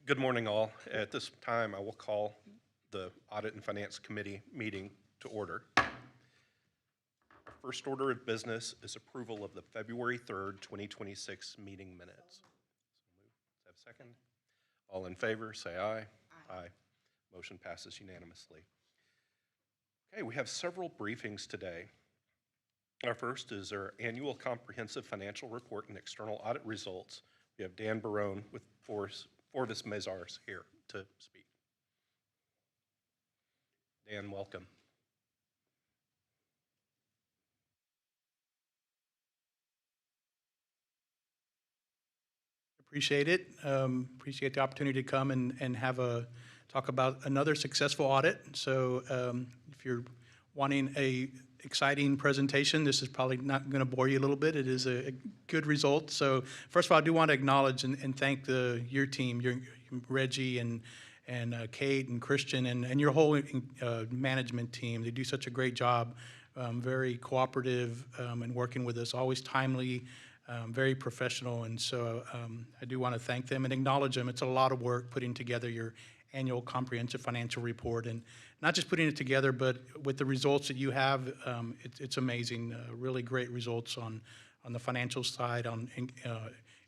Good morning, all. At this time, I will call the Audit and Finance Committee meeting to order. Our first order of business is approval of the February 3rd, 2026 meeting minutes. Have a second? All in favor, say aye. Aye. Motion passes unanimously. Okay, we have several briefings today. Our first is our annual comprehensive financial report and external audit results. We have Dan Barone with Forvis Mazars here to speak. Dan, welcome. Appreciate it. Appreciate the opportunity to come and have a talk about another successful audit. So if you're wanting a exciting presentation, this is probably not going to bore you a little bit. It is a good result. So first of all, I do want to acknowledge and thank your team, Reggie and Kate and Christian and your whole management team. They do such a great job, very cooperative and working with us, always timely, very professional. And so I do want to thank them and acknowledge them. It's a lot of work putting together your annual comprehensive financial report, and not just putting it together, but with the results that you have, it's amazing. Really great results on the financial side, on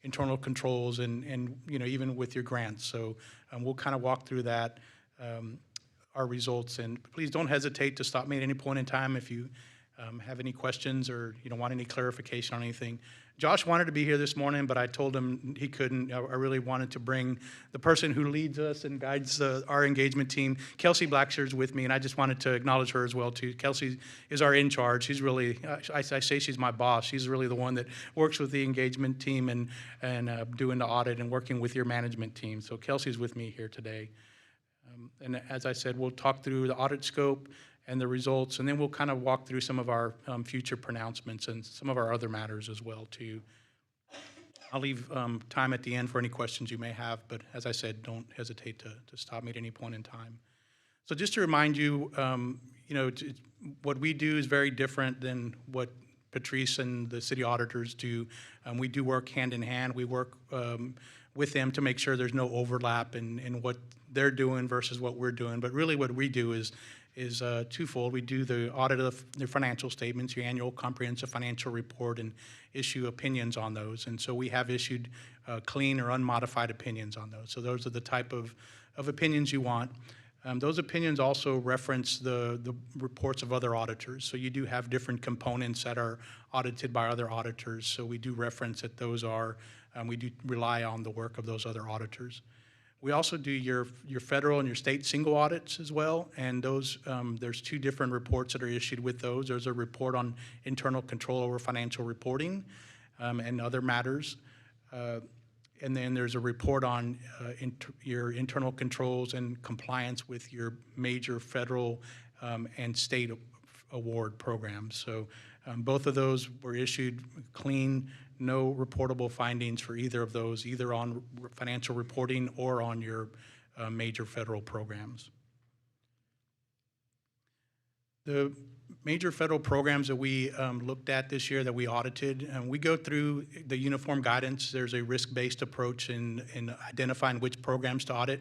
internal controls, and even with your grants. So we'll kind of walk through that, our results, and please don't hesitate to stop me at any point in time if you have any questions or want any clarification on anything. Josh wanted to be here this morning, but I told him he couldn't. I really wanted to bring the person who leads us and guides our engagement team. Kelsey Blackshear's with me, and I just wanted to acknowledge her as well too. Kelsey is our in charge. She's really, I say she's my boss. She's really the one that works with the engagement team and doing the audit and working with your management team. So Kelsey's with me here today. And as I said, we'll talk through the audit scope and the results, and then we'll kind of walk through some of our future pronouncements and some of our other matters as well too. I'll leave time at the end for any questions you may have, but as I said, don't hesitate to stop me at any point in time. So just to remind you, what we do is very different than what Patrice and the city auditors do. We do work hand in hand. We work with them to make sure there's no overlap in what they're doing versus what we're doing. But really what we do is twofold. We do the audit of the financial statements, your annual comprehensive financial report, and issue opinions on those. And so we have issued clean or unmodified opinions on those. So those are the type of opinions you want. Those opinions also reference the reports of other auditors. So you do have different components that are audited by other auditors. So we do reference that those are, we do rely on the work of those other auditors. We also do your federal and your state single audits as well, and those there's two different reports that are issued with those. There's a report on internal control over financial reporting and other matters, and then there's a report on your internal controls and compliance with your major federal and state award programs. So both of those were issued clean, no reportable findings for either of those, either on financial reporting or on your major federal programs. The major federal programs that we looked at this year that we audited, we go through the uniform guidance. There's a risk-based approach in identifying which programs to audit.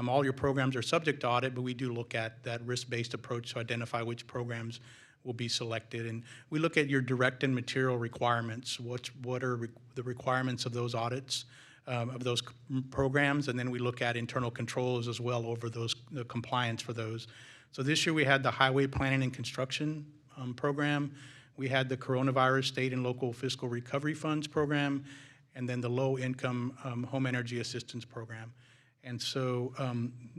All your programs are subject to audit, but we do look at that risk-based approach to identify which programs will be selected. And we look at your direct and material requirements. What are the requirements of those audits, of those programs, and then we look at internal controls as well over the compliance for those. So this year we had the Highway Planning and Construction program. We had the Coronavirus State and Local Fiscal Recovery Funds program, and then the Low Income Home Energy Assistance program. And so,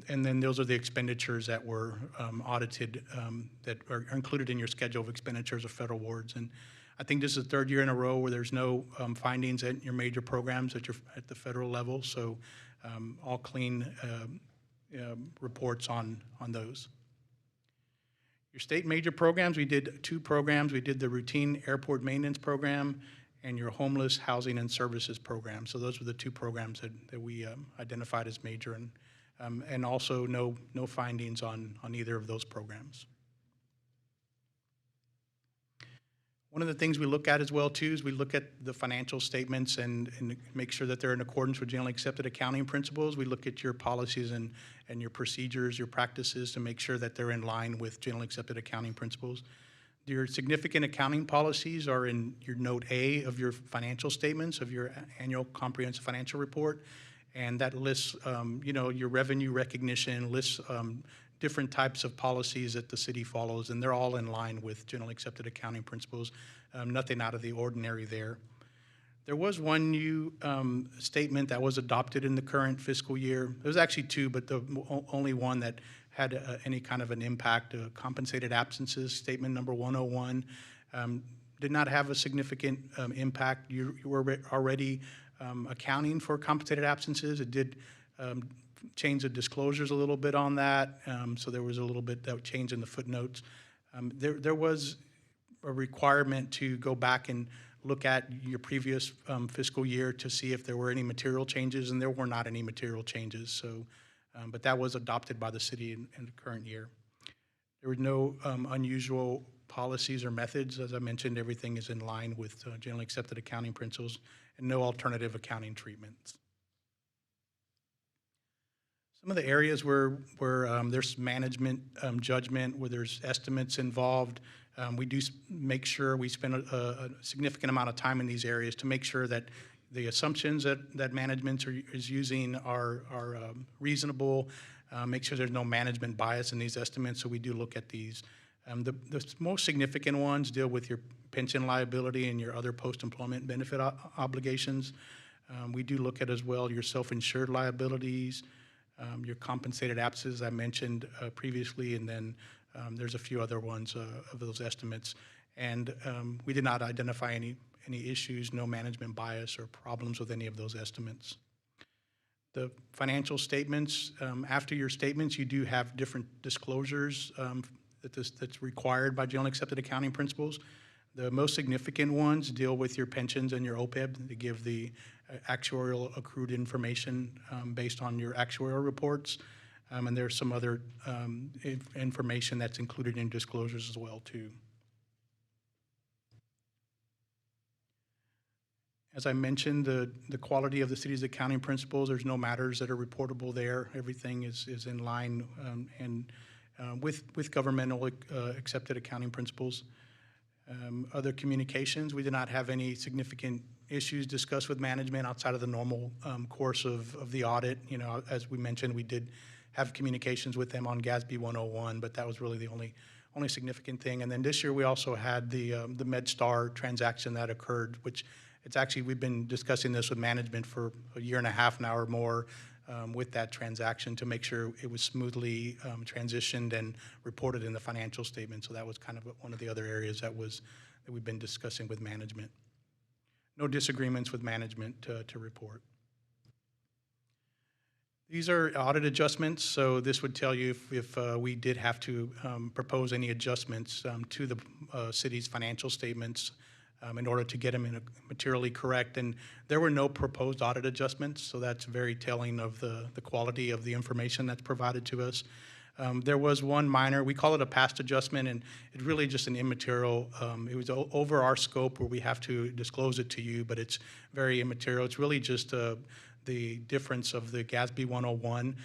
and then those are the expenditures that were audited that are included in your schedule of expenditures of federal awards. And I think this is the third year in a row where there's no findings at your major programs at the federal level. So all clean reports on those. Your state major programs, we did two programs. We did the routine airport maintenance program and your homeless housing and services program. So those were the two programs that we identified as major, and also no findings on either of those programs. One of the things we look at as well too is we look at the financial statements and make sure that they're in accordance with generally accepted accounting principles. We look at your policies and your procedures, your practices to make sure that they're in line with generally accepted accounting principles. Your significant accounting policies are in your Note A of your financial statements of your annual comprehensive financial report. And that lists, your revenue recognition, lists different types of policies that the city follows, and they're all in line with generally accepted accounting principles. Nothing out of the ordinary there. There was one new statement that was adopted in the current fiscal year. There's actually two, but the only one that had any kind of an impact, compensated absences, statement number 101, did not have a significant impact. You were already accounting for compensated absences. It did change the disclosures a little bit on that, so there was a little bit that change in the footnotes. There was a requirement to go back and look at your previous fiscal year to see if there were any material changes, and there were not any material changes. So, but that was adopted by the city in the current year. There were no unusual policies or methods. As I mentioned, everything is in line with generally accepted accounting principles, and no alternative accounting treatments. Some of the areas where there's management judgment, where there's estimates involved, we do make sure we spend a significant amount of time in these areas to make sure that the assumptions that management is using are reasonable, make sure there's no management bias in these estimates, so we do look at these. The most significant ones deal with your pension liability and your other post-employment benefit obligations. We do look at as well your self-insured liabilities, your compensated absences I mentioned previously, and then there's a few other ones of those estimates. And we did not identify any issues, no management bias or problems with any of those estimates. The financial statements, after your statements, you do have different disclosures that's required by generally accepted accounting principles. The most significant ones deal with your pensions and your OPEB. They give the actuarial accrued information based on your actuarial reports. And there's some other information that's included in disclosures as well, too. As I mentioned, the quality of the city's accounting principles, there's no matters that are reportable there. Everything is in line with governmental accepted accounting principles. Other communications, we did not have any significant issues discussed with management outside of the normal course of the audit. You know, as we mentioned, we did have communications with them on GASB 101, but that was really the only significant thing. And then this year we also had the MedStar transaction that occurred, which it's actually, we've been discussing this with management for a year and a half now or more with that transaction to make sure it was smoothly transitioned and reported in the financial statement. So that was kind of one of the other areas that we've been discussing with management. No disagreements with management to report. These are audit adjustments, so this would tell you if we did have to propose any adjustments to the city's financial statements in order to get them in materially correct. And there were no proposed audit adjustments, so that's very telling of the quality of the information that's provided to us. There was one minor, we call it a past adjustment, and it's really just an immaterial, it was over our scope where we have to disclose it to you, but it's very immaterial. It's really just the difference of the GASB 101.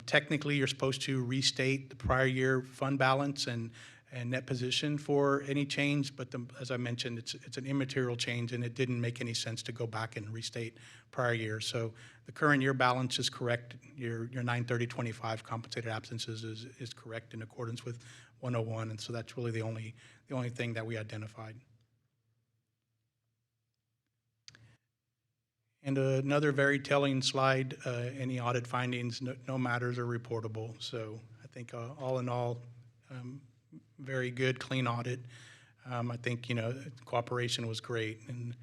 Technically, you're supposed to restate the prior year fund balance and net position for any change, but as I mentioned, it's an immaterial change, and it didn't make any sense to go back and restate prior year. So the current year balance is correct. Your 9/30/25 compensated absences is correct in accordance with 101, and so that's really the only thing that we identified. And another very telling slide, any audit findings, no matters are reportable. So I think all in all, very good, clean audit. I think, cooperation was great. And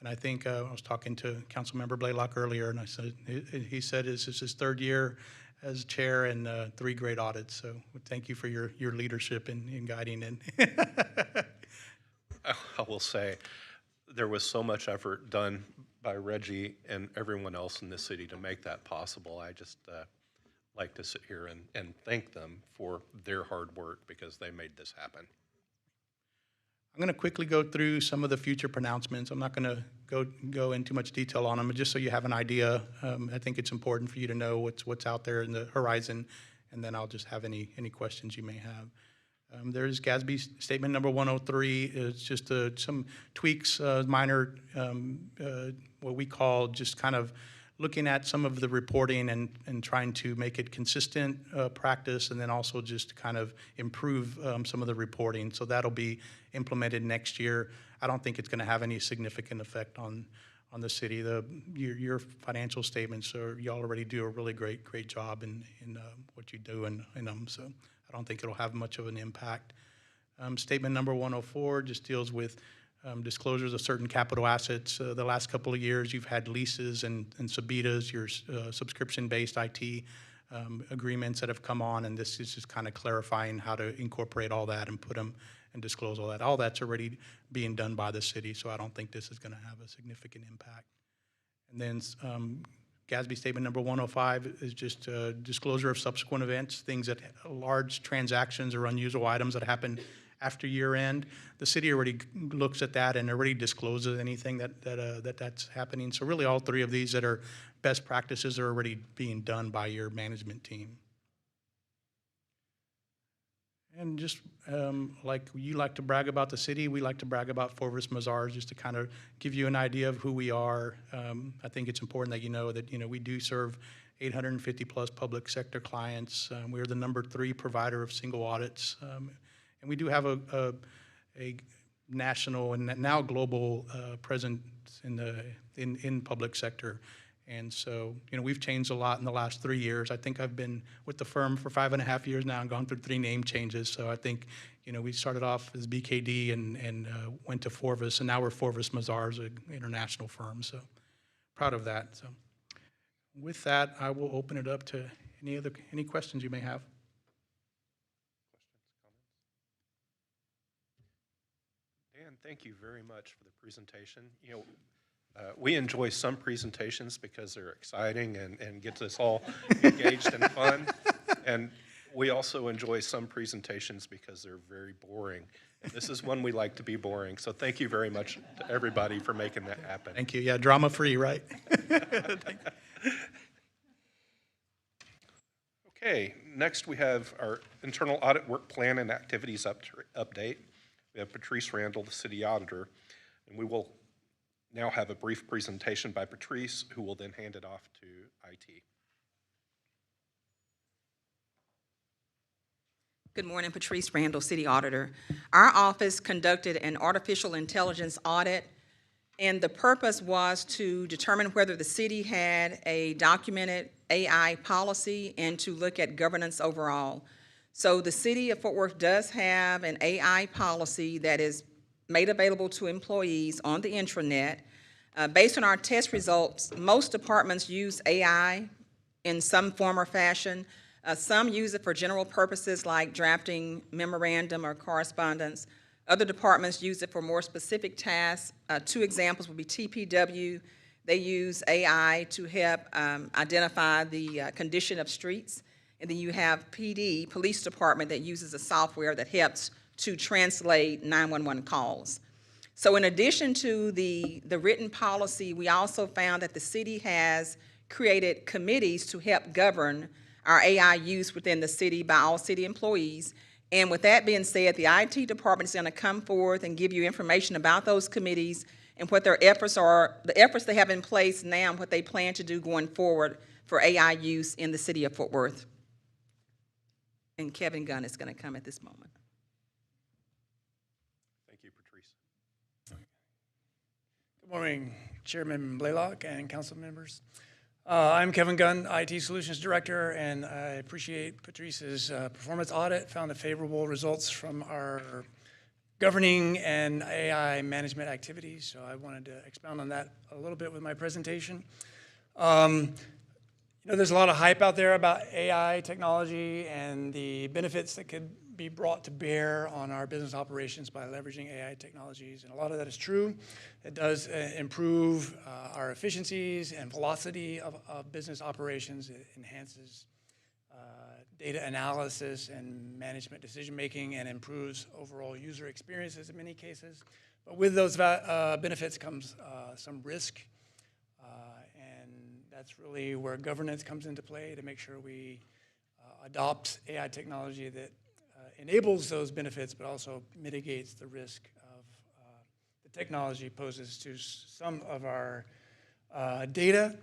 I think I was talking to Councilmember Blaylock earlier, and he said this is his third year as chair and 3 great audits. So thank you for your leadership in guiding it. I will say, there was so much effort done by Reggie and everyone else in the city to make that possible. I just like to sit here and thank them for their hard work because they made this happen. I'm going to quickly go through some of the future pronouncements. I'm not going to go into much detail on them, but just so you have an idea. I think it's important for you to know what's out there in the horizon, and then I'll just have any questions you may have. There's GASB statement number 103. It's just some tweaks, minor, what we call just kind of looking at some of the reporting and trying to make it consistent practice, and then also just kind of improve some of the reporting. So that'll be implemented next year. I don't think it's going to have any significant effect on the city. Your financial statements, y'all already do a really great job in what you do in them. So I don't think it'll have much of an impact. Statement number 104 just deals with disclosures of certain capital assets. The last couple of years, you've had leases and SUBITAs, your subscription-based IT agreements that have come on, and this is just kind of clarifying how to incorporate all that and put them and disclose all that. All that's already being done by the city, so I don't think this is going to have a significant impact. And then GASB statement number 105 is just disclosure of subsequent events, things that large transactions or unusual items that happen after year end. The city already looks at that and already discloses anything that's happening. So really all three of these that are best practices are already being done by your management team. And just like you like to brag about the city, we like to brag about Fort Worth Mazars, just to kind of give you an idea of who we are. I think it's important that you know that we do serve 850 plus public sector clients. We're the #3 provider of single audits. And we do have a national and now global presence in public sector. And so, we've changed a lot in the last 3 years. I think I've been with the firm for 5.5 years now and gone through 3 name changes. So I think, we started off as BKD and went to Forvis, and now we're Forvis Mazars, an international firm. So proud of that. So with that, I will open it up to any questions you may have. Dan, thank you very much for the presentation. We enjoy some presentations because they're exciting and get us all engaged and fun. And we also enjoy some presentations because they're very boring. And this is one we like to be boring. So thank you very much to everybody for making that happen. Thank you. Yeah, drama-free, right? Okay, next we have our internal audit work plan and activities update. We have Patrice Randall, the city auditor, and we will now have a brief presentation by Patrice, who will then hand it off to IT. Good morning, Patrice Randall, City Auditor. Our office conducted an artificial intelligence audit, and the purpose was to determine whether the city had a documented AI policy and to look at governance overall. So the city of Fort Worth does have an AI policy that is made available to employees on the intranet. Based on our test results, most departments use AI in some form or fashion. Some use it for general purposes like drafting memorandum or correspondence. Other departments use it for more specific tasks. 2 examples would be TPW. They use AI to help identify the condition of streets. And then you have PD, Police Department, that uses a software that helps to translate 911 calls. So in addition to the written policy, we also found that the city has created committees to help govern our AI use within the city by all city employees. And with that being said, the IT department is going to come forth and give you information about those committees and what their efforts are, the efforts they have in place now and what they plan to do going forward for AI use in the city of Fort Worth. And Kevin Gunn is going to come at this moment. Thank you, Patrice. Good morning, Chairman Blaylock and council members. I'm Kevin Gunn, IT Solutions Director, and I appreciate Patrice's performance audit. Found the favorable results from our governing and AI management activities, so I wanted to expound on that a little bit with my presentation. There's a lot of hype out there about AI technology and the benefits that could be brought to bear on our business operations by leveraging AI technologies, and a lot of that is true. It does improve our efficiencies and velocity of business operations. It enhances data analysis and management decision-making and improves overall user experiences in many cases. But with those benefits comes some risk, and that's really where governance comes into play to make sure we adopt AI technology that enables those benefits but also mitigates the risk of the technology poses to some of our data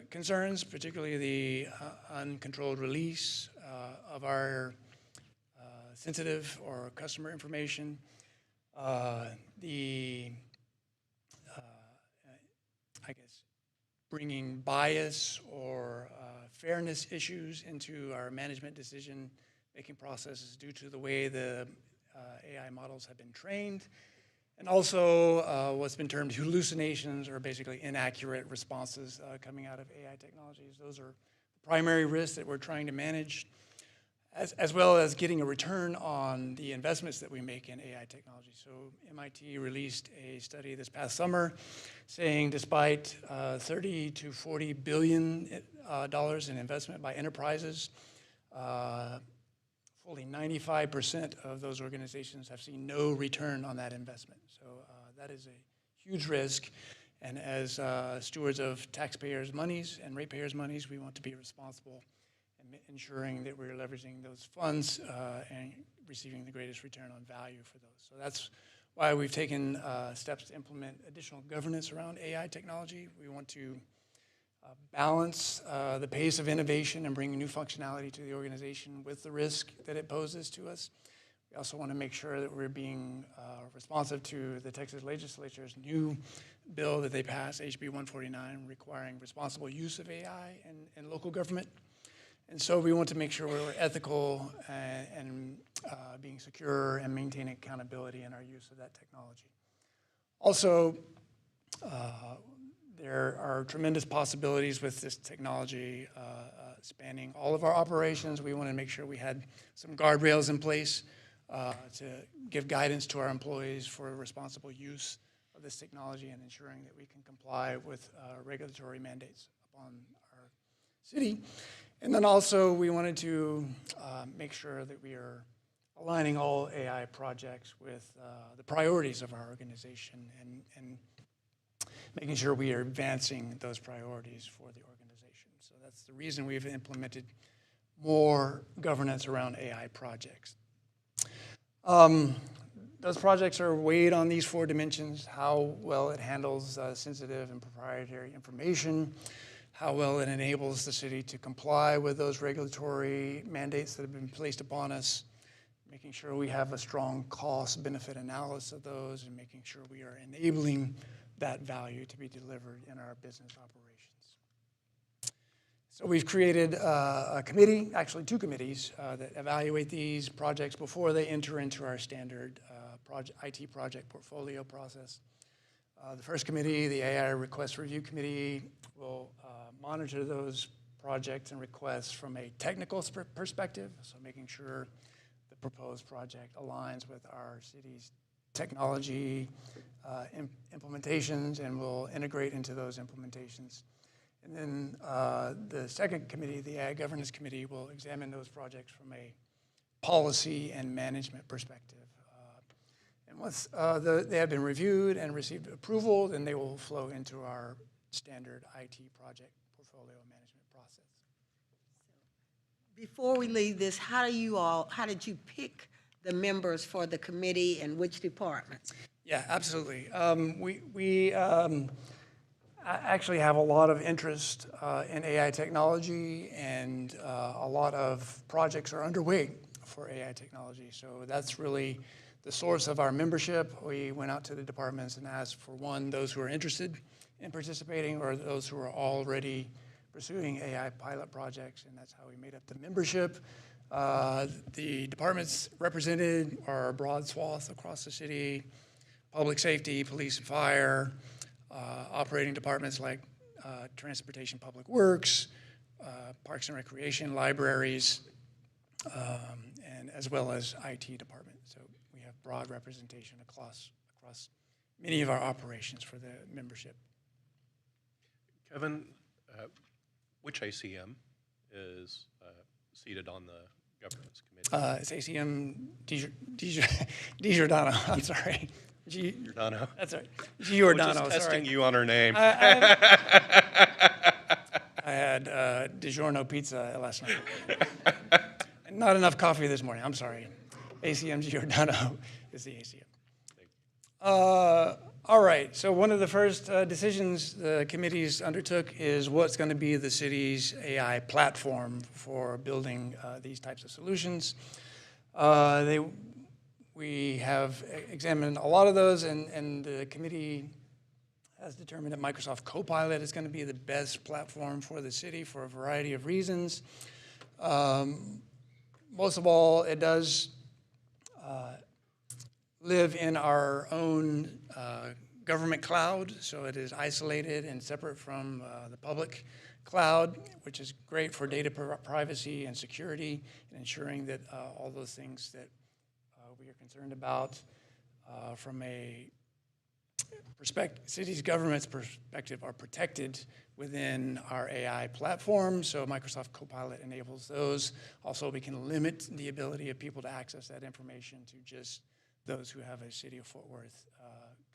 concerns, particularly the uncontrolled release of our sensitive or customer information, I guess, bringing bias or fairness issues into our management decision-making processes due to the way the AI models have been trained, and also what's been termed hallucinations, or basically inaccurate responses coming out of AI technologies. Those are the primary risks that we're trying to manage, as well as getting a return on the investments that we make in AI technology. So MIT released a study this past summer saying despite $30 to $40 billion in investment by enterprises, fully 95% of those organizations have seen no return on that investment. So that is a huge risk. And as stewards of taxpayers' monies and ratepayers' monies, we want to be responsible in ensuring that we're leveraging those funds and receiving the greatest return on value for those. So that's why we've taken steps to implement additional governance around AI technology. We want to balance the pace of innovation and bring new functionality to the organization with the risk that it poses to us. We also want to make sure that we're being responsive to the Texas legislature's new bill that they passed, HB 149, requiring responsible use of AI in local government. And so we want to make sure we're ethical and being secure and maintaining accountability in our use of that technology. Also, there are tremendous possibilities with this technology spanning all of our operations. We want to make sure we had some guardrails in place to give guidance to our employees for responsible use of this technology and ensuring that we can comply with regulatory mandates upon our city. And then also we wanted to make sure that we are aligning all AI projects with the priorities of our organization and making sure we are advancing those priorities for the organization. So that's the reason we've implemented more governance around AI projects. Those projects are weighed on these 4 dimensions: how well it handles sensitive and proprietary information, how well it enables the city to comply with those regulatory mandates that have been placed upon us, making sure we have a strong cost-benefit analysis of those, and making sure we are enabling that value to be delivered in our business operations. So we've created a committee, actually 2 committees, that evaluate these projects before they enter into our standard IT project portfolio process. The first committee, the AI Request Review Committee, will monitor those projects and requests from a technical perspective, so making sure the proposed project aligns with our city's technology implementations and will integrate into those implementations. And then the second committee, the AI Governance Committee, will examine those projects from a policy and management perspective. And once they have been reviewed and received approval, then they will flow into our standard IT project portfolio management process. Before we leave this, how did you pick the members for the committee and which departments? Yeah, absolutely. We actually have a lot of interest in AI technology, and a lot of projects are underway for AI technology. So that's really the source of our membership. We went out to the departments and asked for, one, those who are interested in participating, or those who are already pursuing AI pilot projects, and that's how we made up the membership. The departments represented are a broad swath across the city: public safety, police and fire, operating departments like transportation, public works, parks and recreation, libraries, and as well as IT department. So we have broad representation across many of our operations for the membership. Kevin, which ACM is seated on the governance committee? It's ACM DiGiordano, I'm sorry. Giordano? That's right. We're Giordano, just testing sorry. you on her name. I had DiGiorno pizza last night. Not enough coffee this morning, I'm sorry. ACM Giordano is the ACM. All right, so one of the first decisions the committees undertook is what's going to be the city's AI platform for building these types of solutions. We have examined a lot of those, and the committee has determined that Microsoft Copilot is going to be the best platform for the city for a variety of reasons. Most of all, it does live in our own government cloud, so it is isolated and separate from the public cloud, which is great for data privacy and security and ensuring that all those things that we are concerned about from a city's government's perspective are protected within our AI platform. So Microsoft Copilot enables those. Also, we can limit the ability of people to access that information to just those who have a City of Fort Worth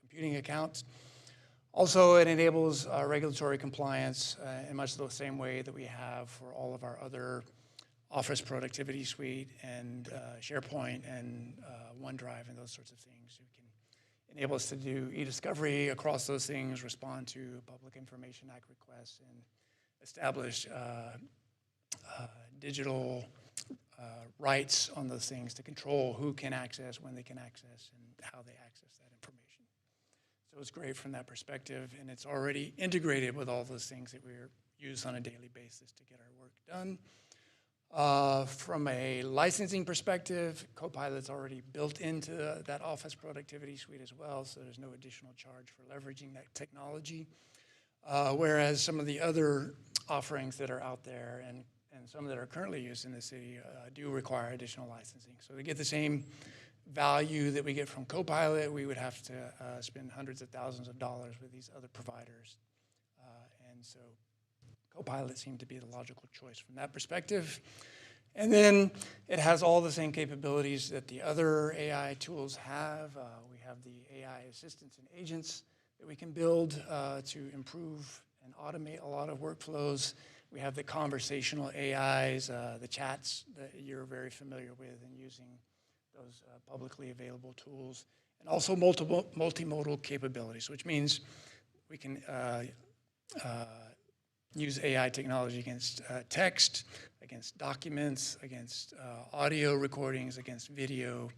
computing account. Also, it enables regulatory compliance in much the same way that we have for all of our other Office Productivity Suite and SharePoint and OneDrive and those sorts of things. We can enable us to do e-discovery across those things, respond to Public Information Act requests, and establish digital rights on those things to control who can access, when they can access, and how they access that information. So it's great from that perspective, and it's already integrated with all those things that we use on a daily basis to get our work done. From a licensing perspective, Copilot's already built into that Office Productivity Suite as well, so there's no additional charge for leveraging that technology. Whereas some of the other offerings that are out there and some that are currently used in the city do require additional licensing. So to get the same value that we get from Copilot, we would have to spend hundreds of thousands of dollars with these other providers. And so Copilot seemed to be the logical choice from that perspective. And then it has all the same capabilities that the other AI tools have. We have the AI assistants and agents that we can build to improve and automate a lot of workflows. We have the conversational AIs, the chats that you're very familiar with and using those publicly available tools. And also multimodal capabilities, which means we can use AI technology against text, against documents, against audio recordings, against video.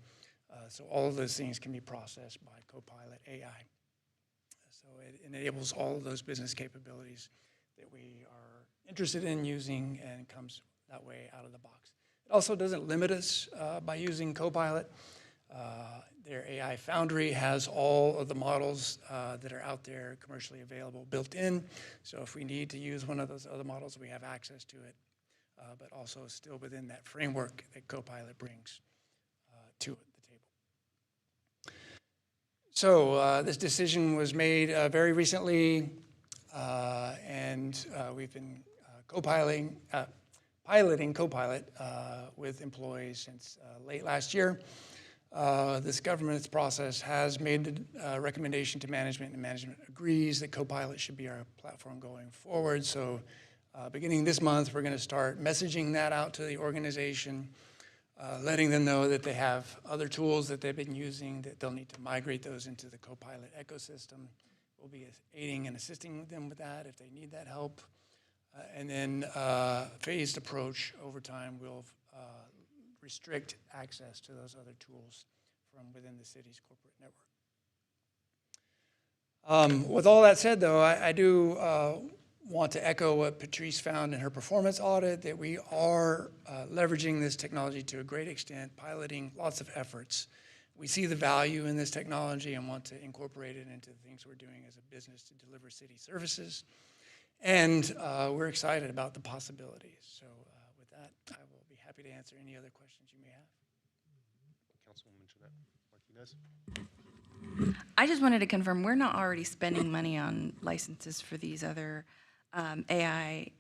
So all of those things can be processed by Copilot AI. So it enables all of those business capabilities that we are interested in using and comes that way out of the box. It also doesn't limit us by using Copilot. Their AI Foundry has all of the models that are out there commercially available built in. So if we need to use one of those other models, we have access to it, but also still within that framework that Copilot brings to the table. So this decision was made very recently, and we've been piloting Copilot with employees since late last year. This governance process has made a recommendation to management, and management agrees that Copilot should be our platform going forward. So beginning this month, we're going to start messaging that out to the organization, letting them know that they have other tools that they've been using, that they'll need to migrate those into the Copilot ecosystem. We'll be aiding and assisting them with that if they need that help. And then phased approach over time will restrict access to those other tools from within the city's corporate network. With all that said, though, I do want to echo what Patrice found in her performance audit, that we are leveraging this technology to a great extent, piloting lots of efforts. We see the value in this technology and want to incorporate it into the things we're doing as a business to deliver city services. And we're excited about the possibilities. So with that, I will be happy to answer any other questions you may have. Councilwoman Jeanette Martinez. I just wanted to confirm, we're not already spending money on licenses for these other AI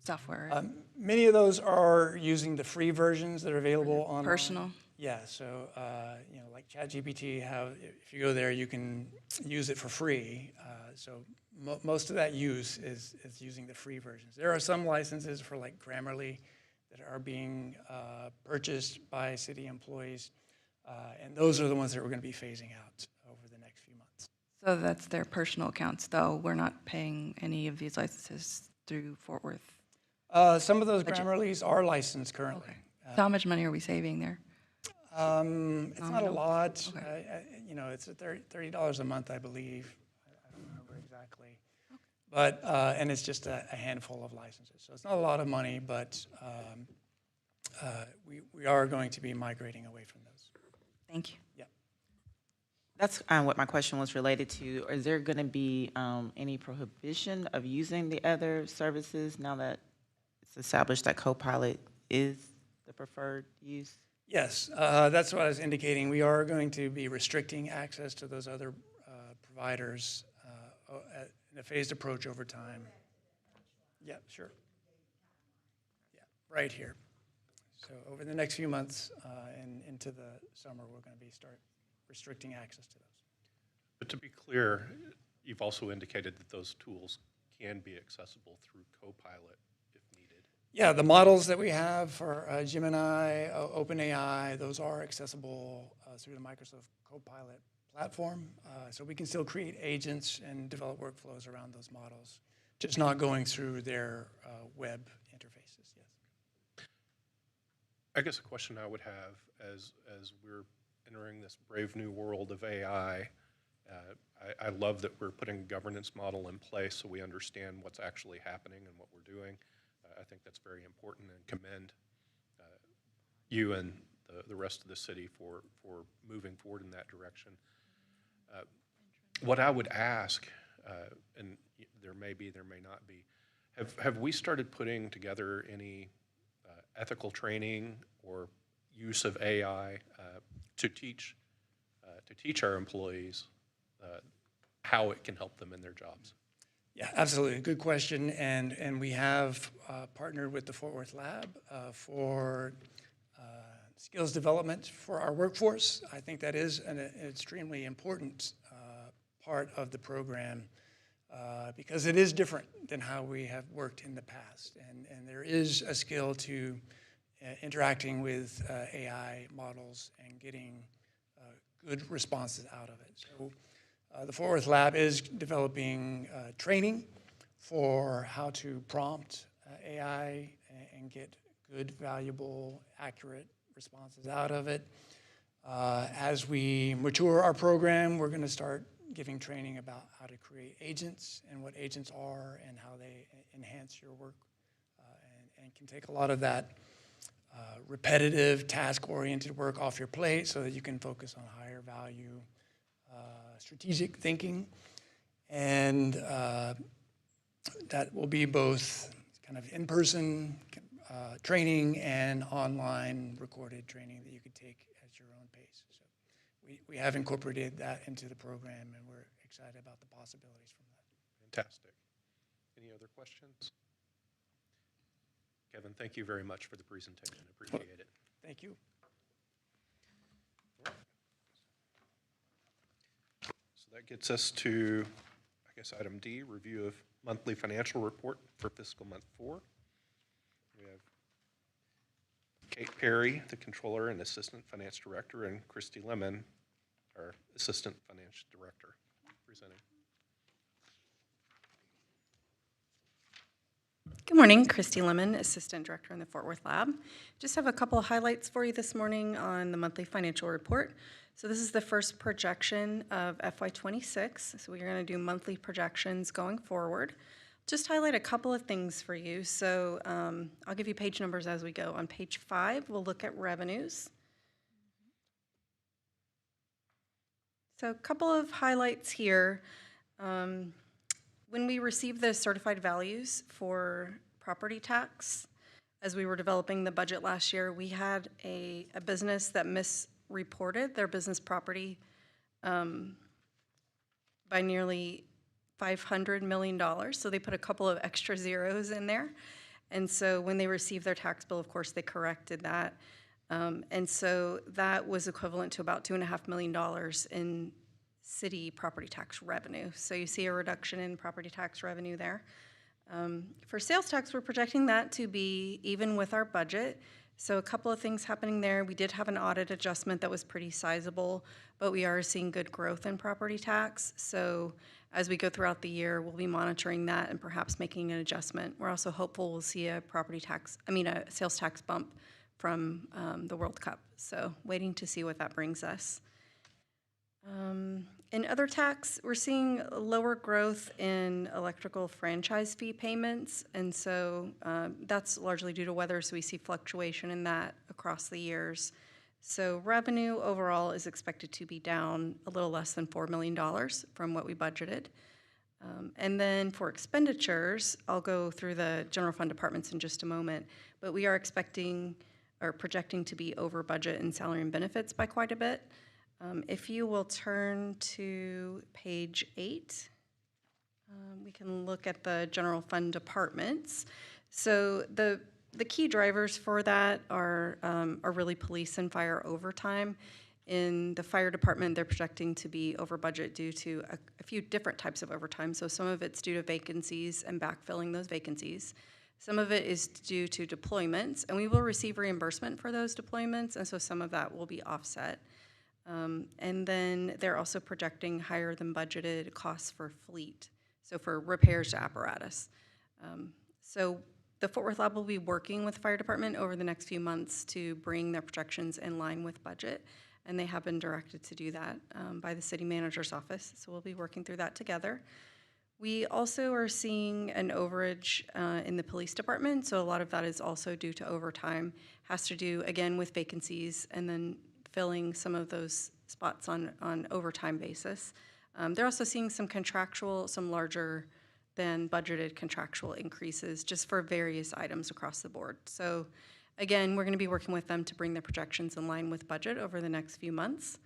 software? Many of those are using the free versions that are available online. Personal? Yeah, so, like ChatGPT, if you go there, you can use it for free. So most of that use is using the free versions. There are some licenses for like Grammarly that are being purchased by city employees, and those are the ones that we're going to be phasing out over the next few months. So that's their personal accounts, though. We're not paying any of these licenses through Fort Worth. Some of those Grammarlies are licensed currently. So how much money are we saving there? It's not a lot. It's $30 a month, I believe. I don't remember exactly. But, and it's just a handful of licenses. So it's not a lot of money, but we are going to be migrating away from those. Thank you. Yeah. That's what my question was related to. Is there going to be any prohibition of using the other services now that it's established that Copilot is the preferred use? Yes, that's what I was indicating. We are going to be restricting access to those other providers in a phased approach over time. Yeah, sure. Yeah, right here. So over the next few months and into the summer, we're going to start restricting access to those. But to be clear, you've also indicated that those tools can be accessible through Copilot if needed. Yeah, the models that we have for Gemini, OpenAI, those are accessible through the Microsoft Copilot platform. So we can still create agents and develop workflows around those models, just not going through their web interfaces, yes. I guess a question I would have as we're entering this brave new world of AI, I love that we're putting a governance model in place so we understand what's actually happening and what we're doing. I think that's very important and commend you and the rest of the city for moving forward in that direction. What I would ask, and there may be, there may not be, have we started putting together any ethical training or use of AI to teach our employees how it can help them in their jobs? Yeah, absolutely. Good question. And we have partnered with the Fort Worth Lab for skills development for our workforce. I think that is an extremely important part of the program because it is different than how we have worked in the past. And there is a skill to interacting with AI models and getting good responses out of it. So the Fort Worth Lab is developing training for how to prompt AI and get good, valuable, accurate responses out of it. As we mature our program, we're going to start giving training about how to create agents and what agents are and how they enhance your work and can take a lot of that repetitive, task-oriented work off your plate so that you can focus on higher value strategic thinking. And that will be both kind of in-person training and online recorded training that you could take at your own pace. So we have incorporated that into the program, and we're excited about the possibilities from that. Fantastic. Any other questions? Kevin, thank you very much for the presentation. Appreciate it. Thank you. So that gets us to, I guess, item D, review of monthly financial report for fiscal month 4. We have Kate Perry, the Controller and Assistant Finance Director, and Christy Lemon, our Assistant Finance Director, presenting. Good morning, Christy Lemon, Assistant Director in the Fort Worth Lab. Just have a couple of highlights for you this morning on the monthly financial report. So this is the first projection of FY26. So we're going to do monthly projections going forward. Just highlight a couple of things for you. So I'll give you page numbers as we go. On page 5, we'll look at revenues. So a couple of highlights here. When we received the certified values for property tax, as we were developing the budget last year, we had a business that misreported their business property by nearly $500 million. So they put a couple of extra zeros in there. And so when they received their tax bill, of course, they corrected that. And so that was equivalent to about $2.5 million in city property tax revenue. So you see a reduction in property tax revenue there. For sales tax, we're projecting that to be even with our budget. So a couple of things happening there. We did have an audit adjustment that was pretty sizable, but we are seeing good growth in property tax. So as we go throughout the year, we'll be monitoring that and perhaps making an adjustment. We're also hopeful we'll see a sales tax bump from the World Cup. So waiting to see what that brings us. In other tax, we're seeing lower growth in electrical franchise fee payments, and so that's largely due to weather, so we see fluctuation in that across the years. So revenue overall is expected to be down a little less than $4 million from what we budgeted. And then for expenditures, I'll go through the general fund departments in just a moment, but we are expecting or projecting to be over budget in salary and benefits by quite a bit. If you will turn to page 8, we can look at the general fund departments. So the key drivers for that are really police and fire overtime. In the fire department, they're projecting to be over budget due to a few different types of overtime. So some of it's due to vacancies and backfilling those vacancies. Some of it is due to deployments, and we will receive reimbursement for those deployments, and so some of that will be offset. And then they're also projecting higher than budgeted costs for fleet, so for repairs to apparatus. So the Fort Worth Lab will be working with the fire department over the next few months to bring their projections in line with budget, and they have been directed to do that by the city manager's office, so we'll be working through that together. We also are seeing an overage in the police department, so a lot of that is also due to overtime, has to do, again, with vacancies, and then filling some of those spots on overtime basis. They're also seeing some larger than budgeted contractual increases just for various items across the board. So again, we're going to be working with them to bring their projections in line with budget over the next few months.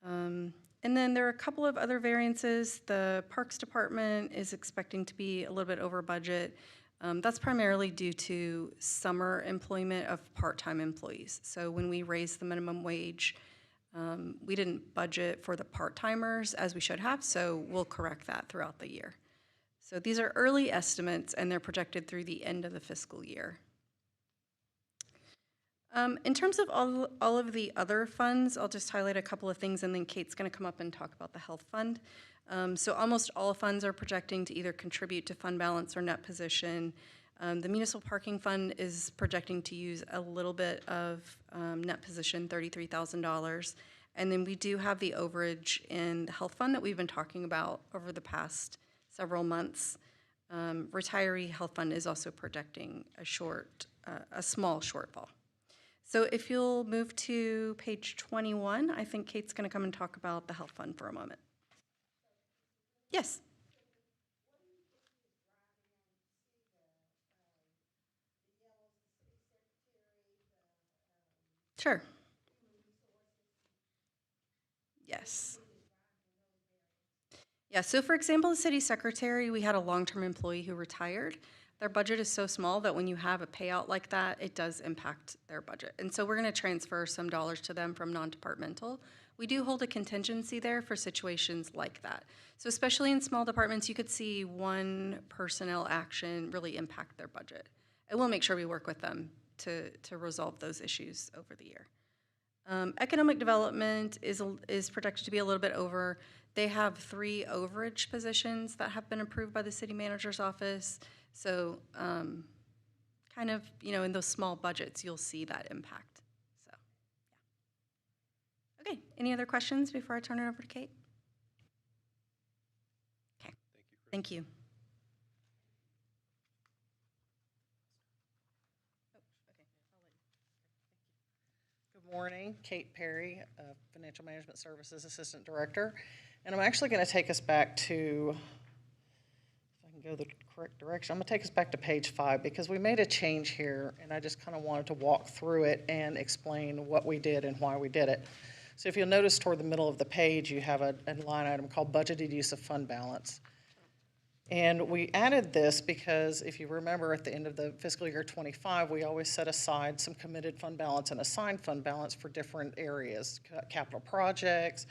And then there are a couple of other variances. The Parks Department is expecting to be a little bit over budget. That's primarily due to summer employment of part-time employees. So when we raised the minimum wage, we didn't budget for the part-timers as we should have, so we'll correct that throughout the year. So these are early estimates, and they're projected through the end of the fiscal year. In terms of all of the other funds, I'll just highlight a couple of things, and then Kate's going to come up and talk about the health fund. So almost all funds are projecting to either contribute to fund balance or net position. The municipal parking fund is projecting to use a little bit of net position, $33,000. And then we do have the overage in the health fund that we've been talking about over the past several months. Retiree health fund is also projecting a small shortfall. So if you'll move to page 21, I think Kate's going to come and talk about the health fund for a moment. Yes. Sure. Yes. Yeah, so for example, the city secretary, we had a long-term employee who retired. Their budget is so small that when you have a payout like that, it does impact their budget. And so we're going to transfer some dollars to them from non-departmental. We do hold a contingency there for situations like that. So especially in small departments, you could see one personnel action really impact their budget. And we'll make sure we work with them to resolve those issues over the year. Economic development is projected to be a little bit over. They have 3 overage positions that have been approved by the city manager's office. So kind of, in those small budgets, you'll see that impact. So, yeah. Okay, any other questions before I turn it over to Kate? Okay, thank you. Good morning, Kate Perry, Financial Management Services Assistant Director. And I'm actually going to take us back to, if I can go the correct direction, I'm going to take us back to page 5 because we made a change here and I just kind of wanted to walk through it and explain what we did and why we did it. So if you'll notice toward the middle of the page, you have a line item called budgeted use of fund balance. And we added this because if you remember at the end of the fiscal year 25, we always set aside some committed fund balance and assigned fund balance for different areas, capital projects,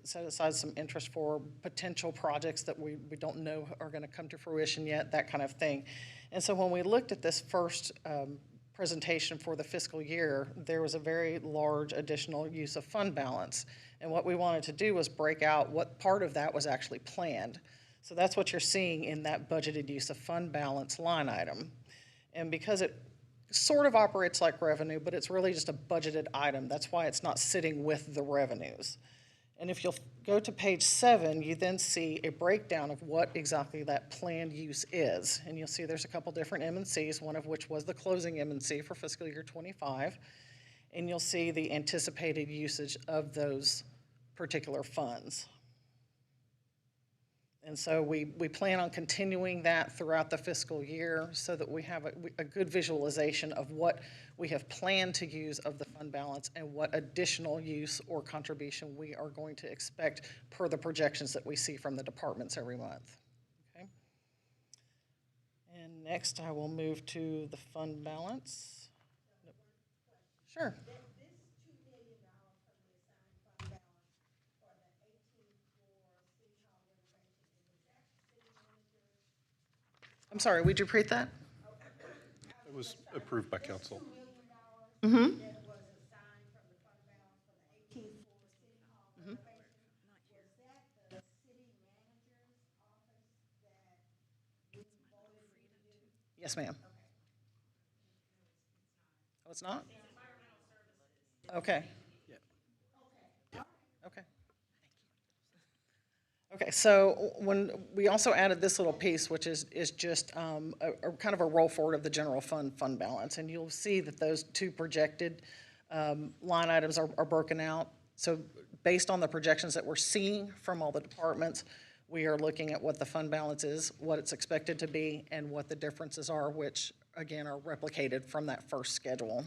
set aside some interest for potential projects that we don't know are going to come to fruition yet, that kind of thing. And so when we looked at this first presentation for the fiscal year, there was a very large additional use of fund balance. And what we wanted to do was break out what part of that was actually planned. So that's what you're seeing in that budgeted use of fund balance line item. And because it sort of operates like revenue, but it's really just a budgeted item, that's why it's not sitting with the revenues. And if you'll go to page 7, you then see a breakdown of what exactly that planned use is. And you'll see there's a couple different M&Cs, one of which was the closing M&C for fiscal year 25. And you'll see the anticipated usage of those particular funds. And so we plan on continuing that throughout the fiscal year so that we have a good visualization of what we have planned to use of the fund balance and what additional use or contribution we are going to expect per the projections that we see from the departments every month. Okay. And next I will move to the fund balance. Sure. I'm sorry, would you repeat that? It was approved by council. Yes, ma'am. Oh, it's not? Okay. Okay. Okay, so when we also added this little piece, which is just a kind of a roll forward of the general fund balance, and you'll see that those two projected line items are broken out. So based on the projections that we're seeing from all the departments, we are looking at what the fund balance is, what it's expected to be, and what the differences are, which again are replicated from that first schedule.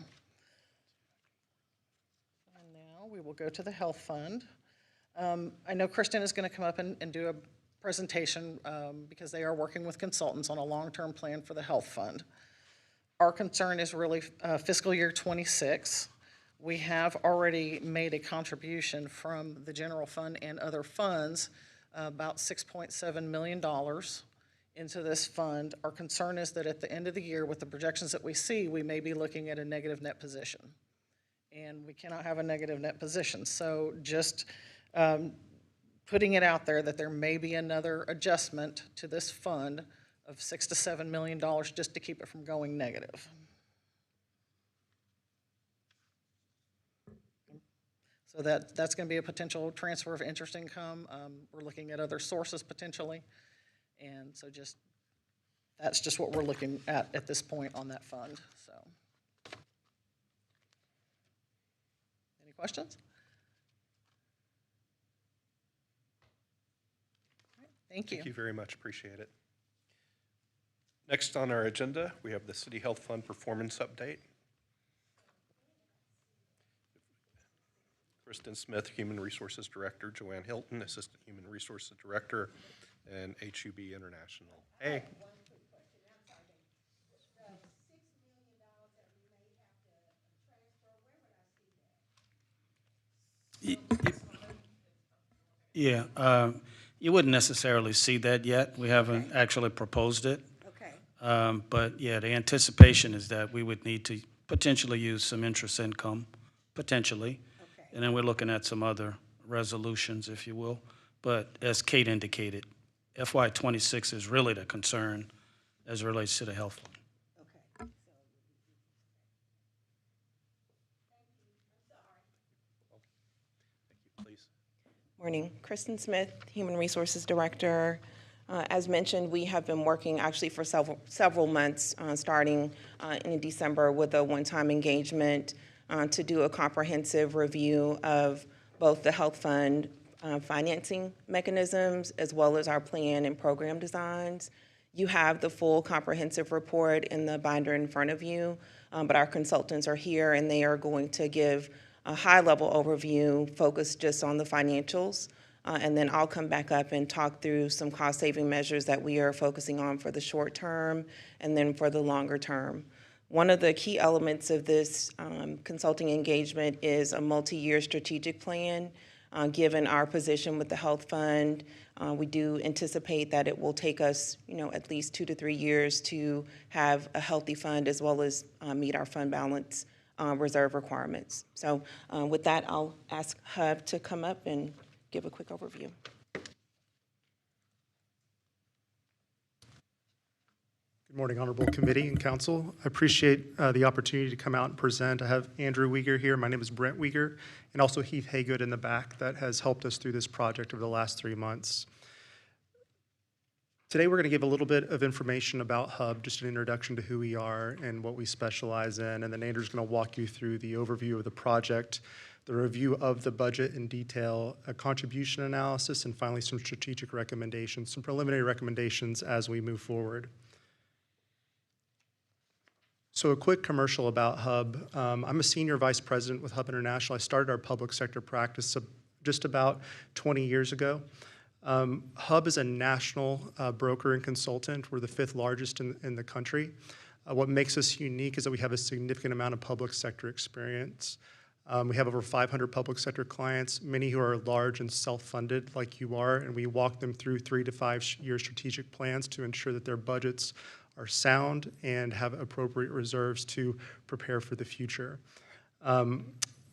And now we will go to the health fund. I know Kristen is going to come up and do a presentation because they are working with consultants on a long-term plan for the health fund. Our concern is really fiscal year 26. We have already made a contribution from the general fund and other funds, about $6.7 million into this fund. Our concern is that at the end of the year, with the projections that we see, we may be looking at a negative net position. And we cannot have a negative net position. So just putting it out there that there may be another adjustment to this fund of $6 to $7 million just to keep it from going negative. So that's going to be a potential transfer of interest income. We're looking at other sources potentially. And so that's just what we're looking at this point on that fund. So, any questions? Thank you. Thank you very much, appreciate it. Next on our agenda, we have the City Health Fund Performance Update. Kristen Smith, Human Resources Director, Joanne Hilton, Assistant Human Resources Director, and HUB International. Hey. Yeah, you wouldn't necessarily see that yet. We haven't actually proposed it. Okay. But yeah, the anticipation is that we would need to potentially use some interest income, potentially. Okay. And then we're looking at some other resolutions, if you will. But as Kate indicated, FY '26 is really the concern as it relates to the health fund. Okay. Please. Morning. Kristen Smith, Human Resources Director. As mentioned, we have been working actually for several months, starting in December with a one-time engagement to do a comprehensive review of both the health fund financing mechanisms as well as our plan and program designs. You have the full comprehensive report in the binder in front of you, but our consultants are here and they are going to give a high-level overview focused just on the financials and then I'll come back up and talk through some cost-saving measures that we are focusing on for the short term and then for the longer term. One of the key elements of this consulting engagement is a multi-year strategic plan. Given our position with the health fund, we do anticipate that it will take us, at least 2 to 3 years to have a healthy fund as well as meet our fund balance reserve requirements. So with that, I'll ask Hub to come up and give a quick overview. Good morning, Honorable Committee and Council. I appreciate the opportunity to come out and present. I have Andrew Uyghur here. My name is Brent Uyghur, and also Heath Haygood in the back that has helped us through this project over the last 3 months. Today, we're going to give a little bit of information about Hub, just an introduction to who we are and what we specialize in, and then Andrew's going to walk you through the overview of the project, the review of the budget in detail, a contribution analysis, and finally some strategic recommendations, some preliminary recommendations as we move forward. So a quick commercial about Hub. I'm a senior vice president with Hub International. I started our public sector practice just about 20 years ago. Hub is a national broker and consultant. We're the 5th largest in the country. What makes us unique is that we have a significant amount of public sector experience. We have over 500 public sector clients, many who are large and self-funded like you are, and we walk them through 3 to 5 year strategic plans to ensure that their budgets are sound and have appropriate reserves to prepare for the future.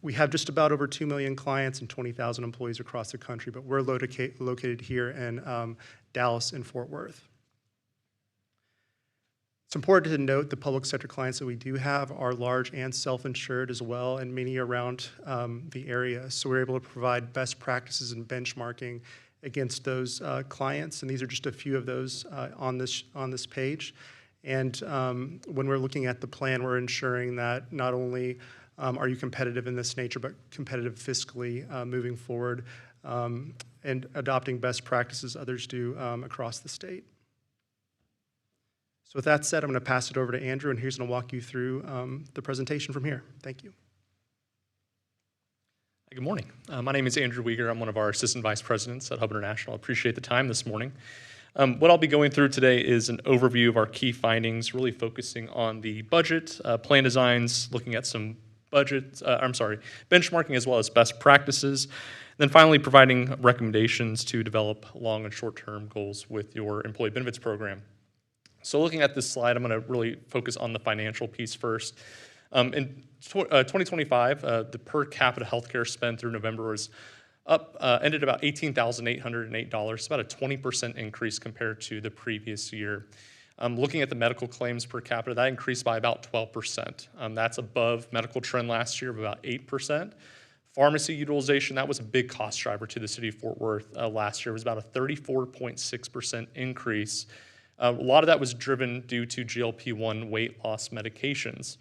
We have just about over 2 million clients and 20,000 employees across the country, but we're located here in Dallas and Fort Worth. It's important to note the public sector clients that we do have are large and self-insured as well, and many around the area. So we're able to provide best practices and benchmarking against those clients, and these are just a few of those on this page. And when we're looking at the plan, we're ensuring that not only are you competitive in this nature, but competitive fiscally moving forward and adopting best practices others do across the state. So with that said, I'm going to pass it over to Andrew, and he's going to walk you through the presentation from here. Thank you. Good morning. My name is Andrew Uyghur. I'm one of our assistant vice presidents at Hub International. I appreciate the time this morning. What I'll be going through today is an overview of our key findings, really focusing on the budget, plan designs, looking at some benchmarking as well as best practices, and then finally providing recommendations to develop long and short-term goals with your employee benefits program. So looking at this slide, I'm going to really focus on the financial piece first. In 2025, the per capita healthcare spend through November was ended about $18,808, about a 20% increase compared to the previous year. Looking at the medical claims per capita, that increased by about 12%. That's above medical trend last year of about 8%. Pharmacy utilization, that was a big cost driver to the city of Fort Worth last year. It was about a 34.6% increase. A lot of that was driven due to GLP-1 weight loss medications.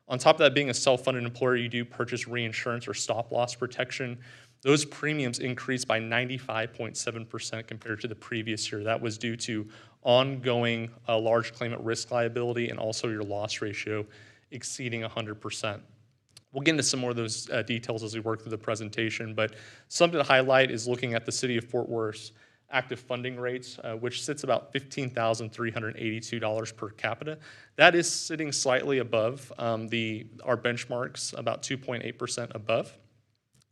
On top of that, being a self-funded employer, you do purchase reinsurance or stop-loss protection. Those premiums increased by 95.7% compared to the previous year. That was due to ongoing large claimant risk liability and also your loss ratio exceeding 100%. We'll get into some more of those details as we work through the presentation, but something to highlight is looking at the city of Fort Worth's active funding rates, which sits about $15,382 per capita. That is sitting slightly above our benchmarks, about 2.8% above.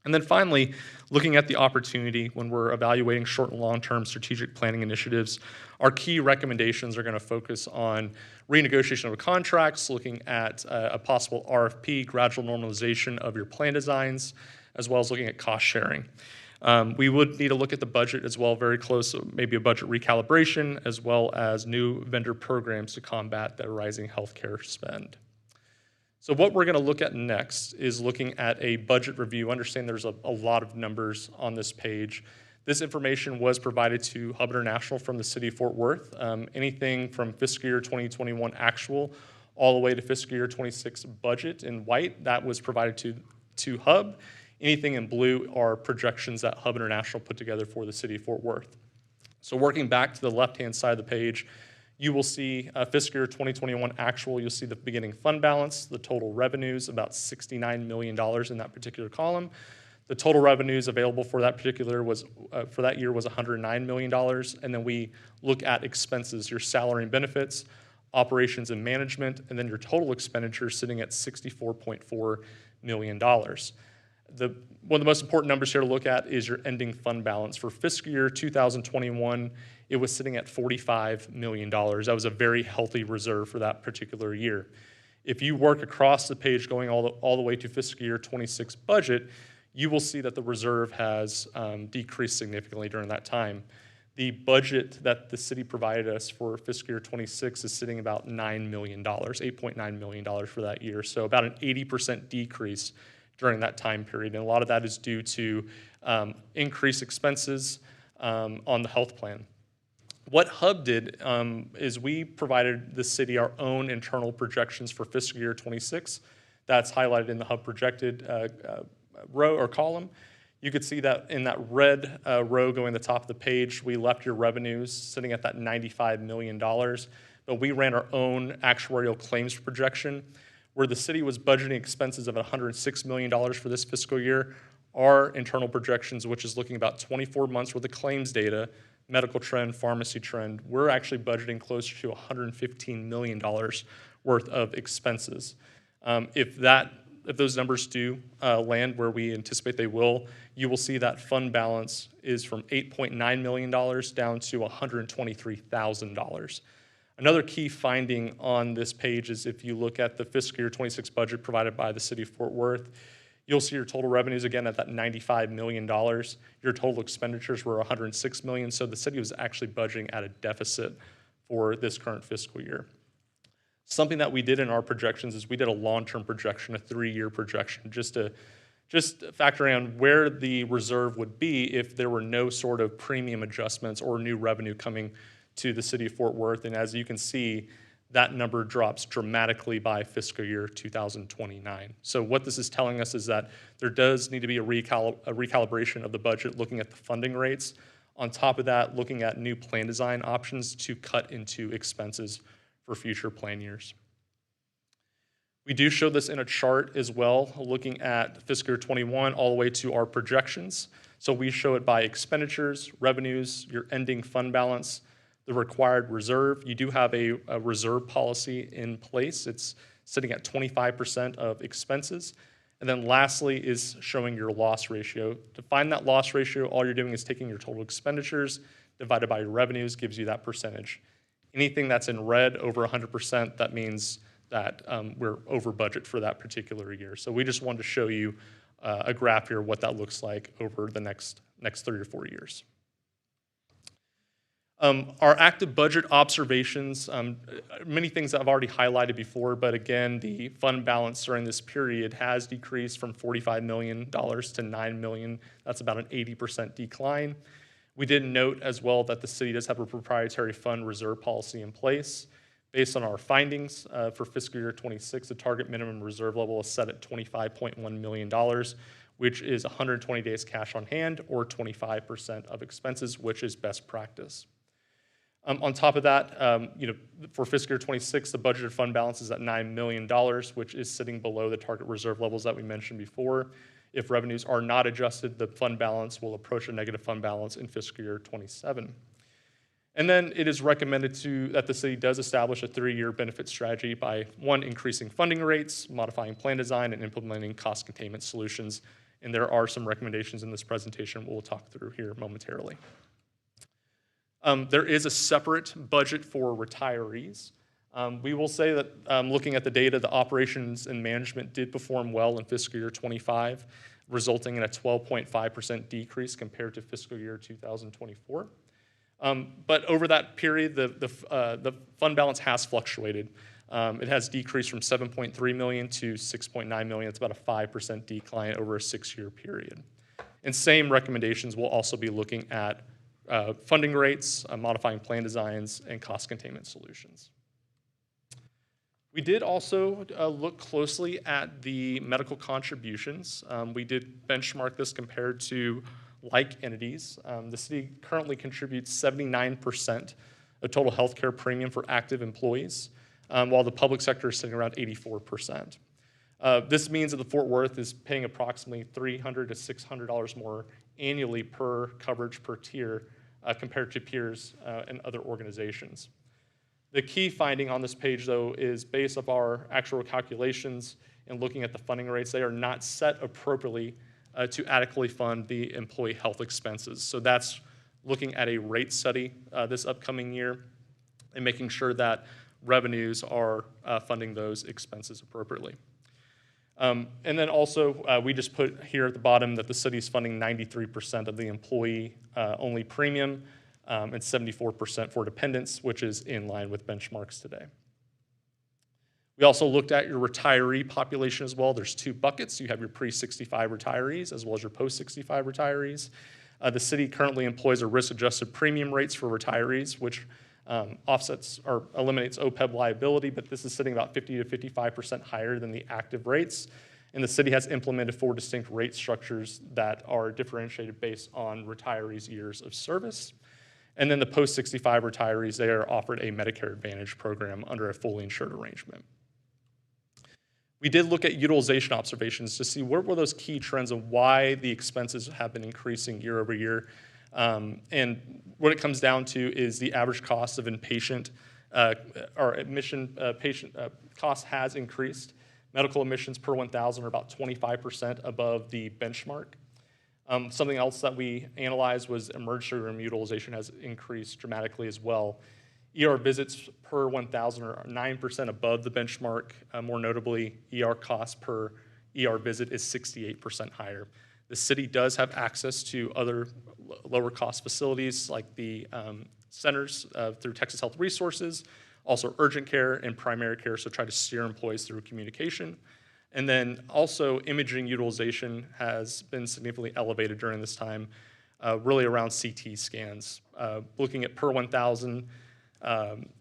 And then finally, looking at the opportunity when we're evaluating short and long-term strategic planning initiatives, our key recommendations are going to focus on renegotiation of contracts, looking at a possible RFP, gradual normalization of your plan designs, as well as looking at cost sharing. We would need to look at the budget as well, very close, so maybe a budget recalibration, as well as new vendor programs to combat that rising healthcare spend. So what we're going to look at next is looking at a budget review. Understand there's a lot of numbers on this page. This information was provided to Hub International from the city of Fort Worth. Anything from fiscal year 2021 actual all the way to fiscal year 26 budget in white, that was provided to Hub. Anything in blue are projections that Hub International put together for the city of Fort Worth. So working back to the left-hand side of the page, you will see fiscal year 2021 actual. You'll see the beginning fund balance, the total revenues, about $69 million in that particular column. The total revenues available for that particular for that year was $109 million. And then we look at expenses, your salary and benefits, operations and management, and then your total expenditures sitting at $64.4 million. One of the most important numbers here to look at is your ending fund balance. For fiscal year 2021, it was sitting at $45 million. That was a very healthy reserve for that particular year. If you work across the page going all the way to fiscal year 26 budget, you will see that the reserve has decreased significantly during that time. The budget that the city provided us for fiscal year 26 is sitting about $9 million, $8.9 million for that year. So about an 80% decrease during that time period. And a lot of that is due to increased expenses on the health plan. What HUB did is we provided the city our own internal projections for fiscal year 26. That's highlighted in the HUB projected row or column. You could see that in that red row going to the top of the page, we left your revenues sitting at that $95 million. But we ran our own actuarial claims projection where the city was budgeting expenses of $106 million for this fiscal year. Our internal projections, which is looking about 24 months worth of claims data, medical trend, pharmacy trend, we're actually budgeting closer to $115 million worth of expenses. If those numbers do land where we anticipate they will, you will see that fund balance is from $8.9 million down to $123,000. Another key finding on this page is if you look at the fiscal year 26 budget provided by the city of Fort Worth, you'll see your total revenues again at that $95 million. Your total expenditures were $106 million, so the city was actually budgeting at a deficit for this current fiscal year. Something that we did in our projections is we did a long-term projection, a 3-year projection, just to factor in where the reserve would be if there were no sort of premium adjustments or new revenue coming to the city of Fort Worth. And as you can see, that number drops dramatically by fiscal year 2029. So what this is telling us is that there does need to be a recalibration of the budget, looking at the funding rates. On top of that, looking at new plan design options to cut into expenses for future plan years. We do show this in a chart as well, looking at fiscal year 21 all the way to our projections. So we show it by expenditures, revenues, your ending fund balance, the required reserve. You do have a reserve policy in place. It's sitting at 25% of expenses. And then lastly is showing your loss ratio. To find that loss ratio, all you're doing is taking your total expenditures divided by your revenues, gives you that percentage. Anything that's in red over 100%, that means that we're over budget for that particular year. So we just wanted to show you a graph here, what that looks like over the next 3 or 4 years. Our active budget observations, many things that I've already highlighted before, but again, the fund balance during this period has decreased from $45 million to $9 million. That's about an 80% decline. We did note as well that the city does have a proprietary fund reserve policy in place. Based on our findings for fiscal year 26, the target minimum reserve level is set at $25.1 million, which is 120 days cash on hand or 25% of expenses, which is best practice. On top of that, for fiscal year 26, the budgeted fund balance is at $9 million, which is sitting below the target reserve levels that we mentioned before. If revenues are not adjusted, the fund balance will approach a negative fund balance in fiscal year 27. And then it is recommended that the city does establish a 3-year benefit strategy by, 1, increasing funding rates, modifying plan design, and implementing cost containment solutions. And there are some recommendations in this presentation we'll talk through here momentarily. There is a separate budget for retirees. We will say that looking at the data, the operations and management did perform well in fiscal year 25, resulting in a 12.5% decrease compared to fiscal year 2024. But over that period, the fund balance has fluctuated. It has decreased from $7.3 million to $6.9 million. It's about a 5% decline over a 6-year period. And same recommendations will also be looking at funding rates, modifying plan designs, and cost containment solutions. We did also look closely at the medical contributions. We did benchmark this compared to like entities. The city currently contributes 79% of total healthcare premium for active employees, while the public sector is sitting around 84%. This means that the Fort Worth is paying approximately $300 to $600 more annually per coverage per tier compared to peers and other organizations. The key finding on this page, though, is based off our actual calculations and looking at the funding rates, they are not set appropriately to adequately fund the employee health expenses. So that's looking at a rate study this upcoming year and making sure that revenues are funding those expenses appropriately. And then also, we just put here at the bottom that the city is funding 93% of the employee-only premium and 74% for dependents, which is in line with benchmarks today. We also looked at your retiree population as well. There's two buckets. You have your pre-65 retirees as well as your post-65 retirees. The city currently employs a risk-adjusted premium rates for retirees, which offsets or eliminates OPEB liability, but this is sitting about 50 to 55% higher than the active rates. And the city has implemented 4 distinct rate structures that are differentiated based on retirees' years of service. And then the post-65 retirees, they are offered a Medicare Advantage program under a fully insured arrangement. We did look at utilization observations to see what were those key trends of why the expenses have been increasing year over year. And what it comes down to is the average cost of inpatient or admission patient cost has increased. Medical admissions per 1,000 are about 25% above the benchmark. Something else that we analyzed was emergency room utilization has increased dramatically as well. ER visits per 1,000 are 9% above the benchmark. More notably, ER cost per ER visit is 68% higher. The city does have access to other lower cost facilities like the centers through Texas Health Resources, also urgent care and primary care, so try to steer employees through communication. And then also imaging utilization has been significantly elevated during this time, really around CT scans. Looking at per 1,000,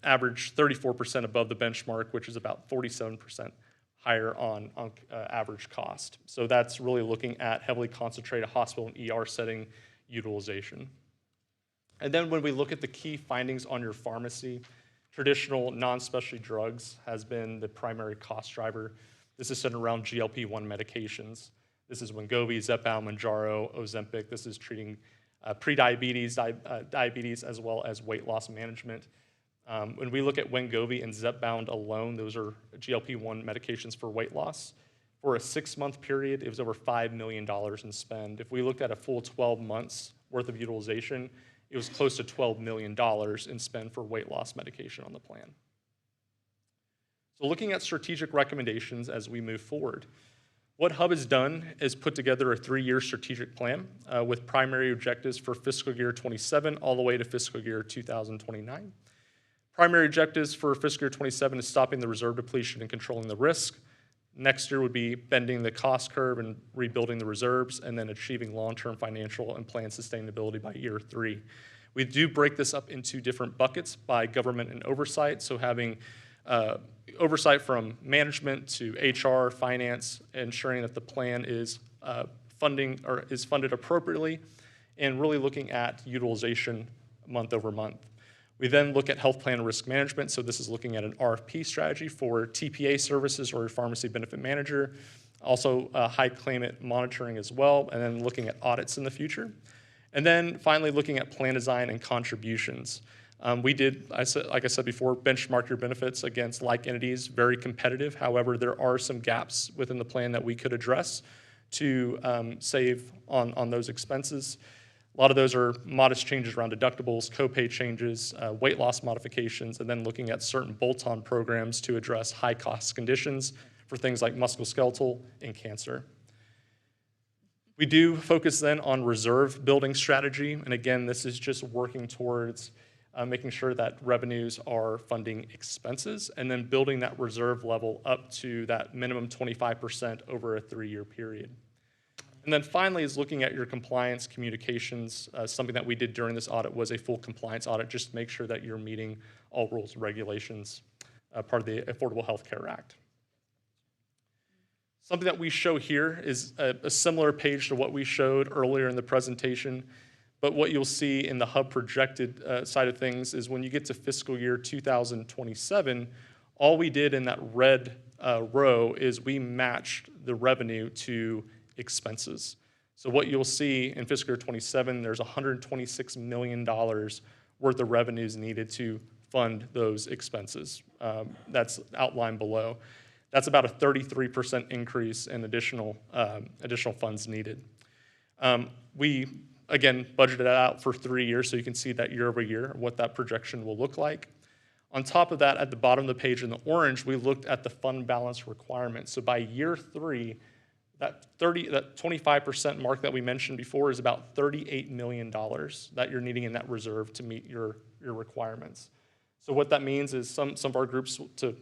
average 34% above the benchmark, which is about 47% higher on average cost. So that's really looking at heavily concentrated hospital and ER setting utilization. And then when we look at the key findings on your pharmacy, traditional non-specialty drugs has been the primary cost driver. This is centered around GLP-1 medications. This is Wegovy, Zepbound, Mounjaro, Ozempic. This is treating prediabetes, diabetes, as well as weight loss management. When we look at Wegovy and Zepbound alone, those are GLP-1 medications for weight loss. For a 6-month period, it was over $5 million in spend. If we looked at a full 12 months worth of utilization, it was close to $12 million in spend for weight loss medication on the plan. So looking at strategic recommendations as we move forward, what HUB has done is put together a 3-year strategic plan with primary objectives for fiscal year 27 all the way to fiscal year 2029. Primary objectives for fiscal year 27 is stopping the reserve depletion and controlling the risk. Next year would be bending the cost curve and rebuilding the reserves, and then achieving long-term financial and plan sustainability by year 3. We do break this up into different buckets by government and oversight, so having oversight from management to HR, finance, ensuring that the plan is funded appropriately, and really looking at utilization month over month. We then look at health plan risk management, so this is looking at an RFP strategy for TPA services or pharmacy benefit manager, also high claimant monitoring as well, and then looking at audits in the future. And then finally looking at plan design and contributions. We did, like I said before, benchmark your benefits against like entities, very competitive. However, there are some gaps within the plan that we could address to save on those expenses. A lot of those are modest changes around deductibles, copay changes, weight loss modifications, and then looking at certain bolt-on programs to address high-cost conditions for things like musculoskeletal and cancer. We do focus then on reserve building strategy, and again, this is just working towards making sure that revenues are funding expenses, and then building that reserve level up to that minimum 25% over a 3-year period. And then finally is looking at your compliance communications. Something that we did during this audit was a full compliance audit, just to make sure that you're meeting all rules and regulations, part of the Affordable Health Care Act. Something that we show here is a similar page to what we showed earlier in the presentation, but what you'll see in the HUB projected side of things is when you get to fiscal year 2027, all we did in that red row is we matched the revenue to expenses. So what you'll see in fiscal year 27, there's $126 million worth of revenues needed to fund those expenses. That's outlined below. That's about a 33% increase in additional funds needed. We, again, budgeted it out for 3 years, so you can see that year over year, what that projection will look like. On top of that, at the bottom of the page in the orange, we looked at the fund balance requirement. So by year 3, that 25% mark that we mentioned before is about $38 million that you're needing in that reserve to meet your requirements. So what that means is some of our groups to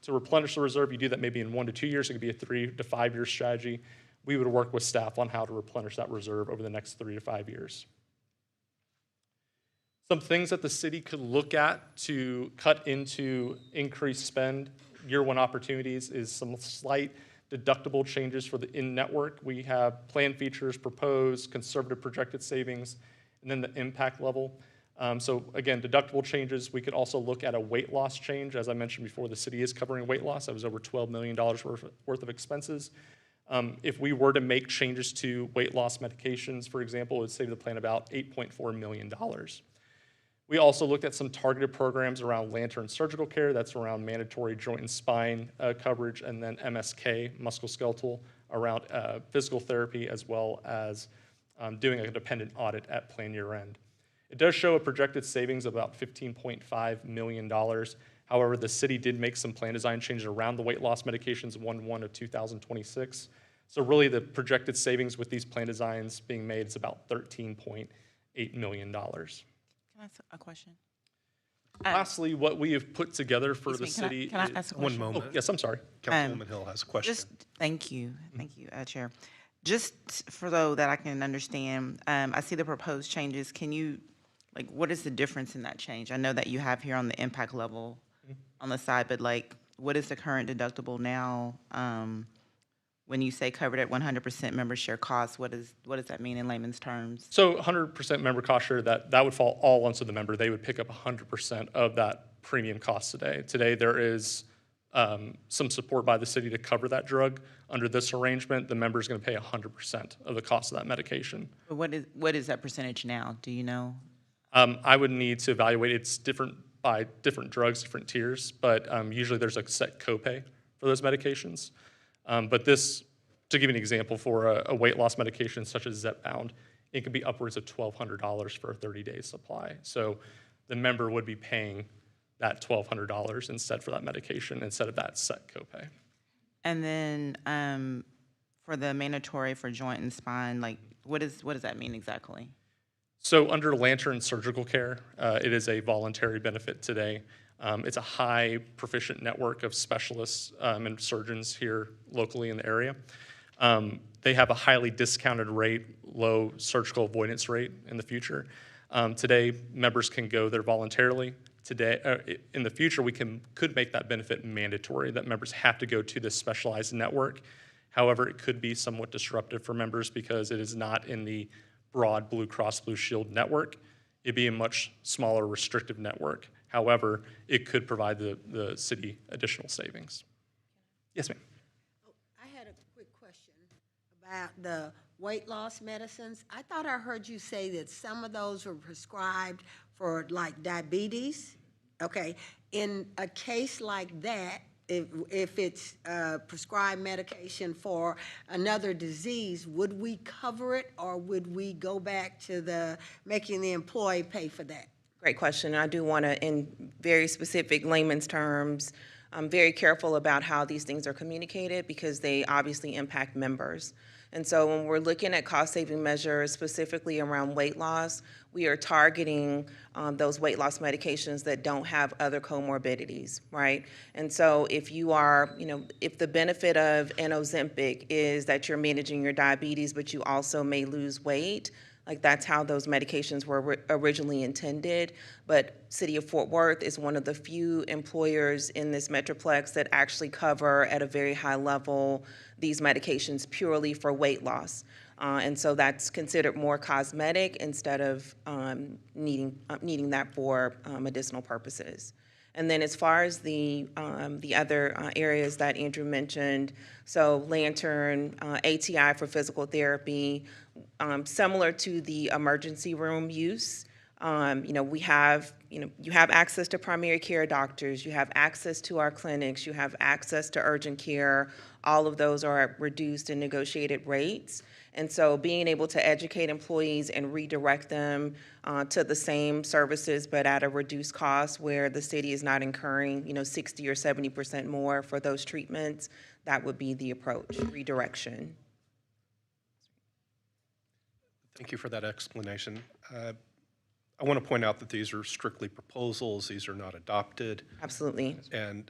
replenish the reserve, you do that maybe in 1 to 2 years. It could be a 3 to 5 year strategy. We would work with staff on how to replenish that reserve over the next 3 to 5 years. Some things that the city could look at to cut into increased spend, year 1 opportunities, is some slight deductible changes for the in-network. We have plan features proposed, conservative projected savings, and then the impact level. So again, deductible changes. We could also look at a weight loss change. As I mentioned before, the city is covering weight loss. That was over $12 million worth of expenses. If we were to make changes to weight loss medications, for example, it would save the plan about $8.4 million. We also looked at some targeted programs around Lantern Surgical Care. That's around mandatory joint and spine coverage, and then MSK, musculoskeletal, around physical therapy, as well as doing a dependent audit at plan year end. It does show a projected savings of about $15.5 million. However, the city did make some plan design changes around the weight loss medications 1/1 of 2026. So really the projected savings with these plan designs being made is about $13.8 million. Can I ask a question? Lastly, what we have put together for the Excuse me, city. can I ask a question? One moment. Oh, yes, I'm sorry. Councilwoman Hill has a question. Thank you, Chair. Just for though that I can understand, I see the proposed changes. Can you, like, what is the difference in that change? I know that you have here on the impact level on the side, but like, what is the current deductible now? When you say covered at 100% member share costs, what does that mean in layman's terms? So 100% member cost share, that would fall all onto the member. They would pick up 100% of that premium cost today. Today, there is some support by the city to cover that drug. Under this arrangement, the member is going to pay 100% of the cost of that medication. But what is that percentage now? Do you know? I would need to evaluate. It's different by different drugs, different tiers, but usually there's a set copay for those medications. But this, to give you an example, for a weight loss medication such as Zepbound, it could be upwards of $1,200 for a 30-day supply. So the member would be paying that $1,200 instead for that medication instead of that set copay. And then for the mandatory for joint and spine, like what does that mean exactly? So under Lantern Surgical Care, it is a voluntary benefit today. It's a high proficient network of specialists and surgeons here locally in the area. They have a highly discounted rate, low surgical avoidance rate in the future. Today, members can go there voluntarily. Today, in the future, we could make that benefit mandatory, that members have to go to this specialized network. However, it could be somewhat disruptive for members because it is not in the broad Blue Cross Blue Shield network. It'd be a much smaller restrictive network. However, it could provide the city additional savings. Yes, ma'am. I had a quick question about the weight loss medicines. I thought I heard you say that some of those were prescribed for like diabetes. Okay, in a case like that, if it's prescribed medication for another disease, would we cover it or would we go back to making the employee pay for that? Great question. I do want to, in very specific layman's terms, I'm very careful about how these things are communicated because they obviously impact members. And so when we're looking at cost-saving measures specifically around weight loss, we are targeting those weight loss medications that don't have other comorbidities, right? And so if you are, if the benefit of an Ozempic is that you're managing your diabetes, but you also may lose weight, like that's how those medications were originally intended. But City of Fort Worth is one of the few employers in this Metroplex that actually cover at a very high level these medications purely for weight loss. And so that's considered more cosmetic instead of needing that for medicinal purposes. And then as far as the other areas that Andrew mentioned, so Lantern, ATI for physical therapy, similar to the emergency room use. We have, you have access to primary care doctors, you have access to our clinics, you have access to urgent care. All of those are at reduced and negotiated rates. And so being able to educate employees and redirect them to the same services but at a reduced cost where the city is not incurring, 60 or 70% more for those treatments, that would be the approach, redirection. Thank you for that explanation. I want to point out that these are strictly proposals. These are not adopted. Absolutely. And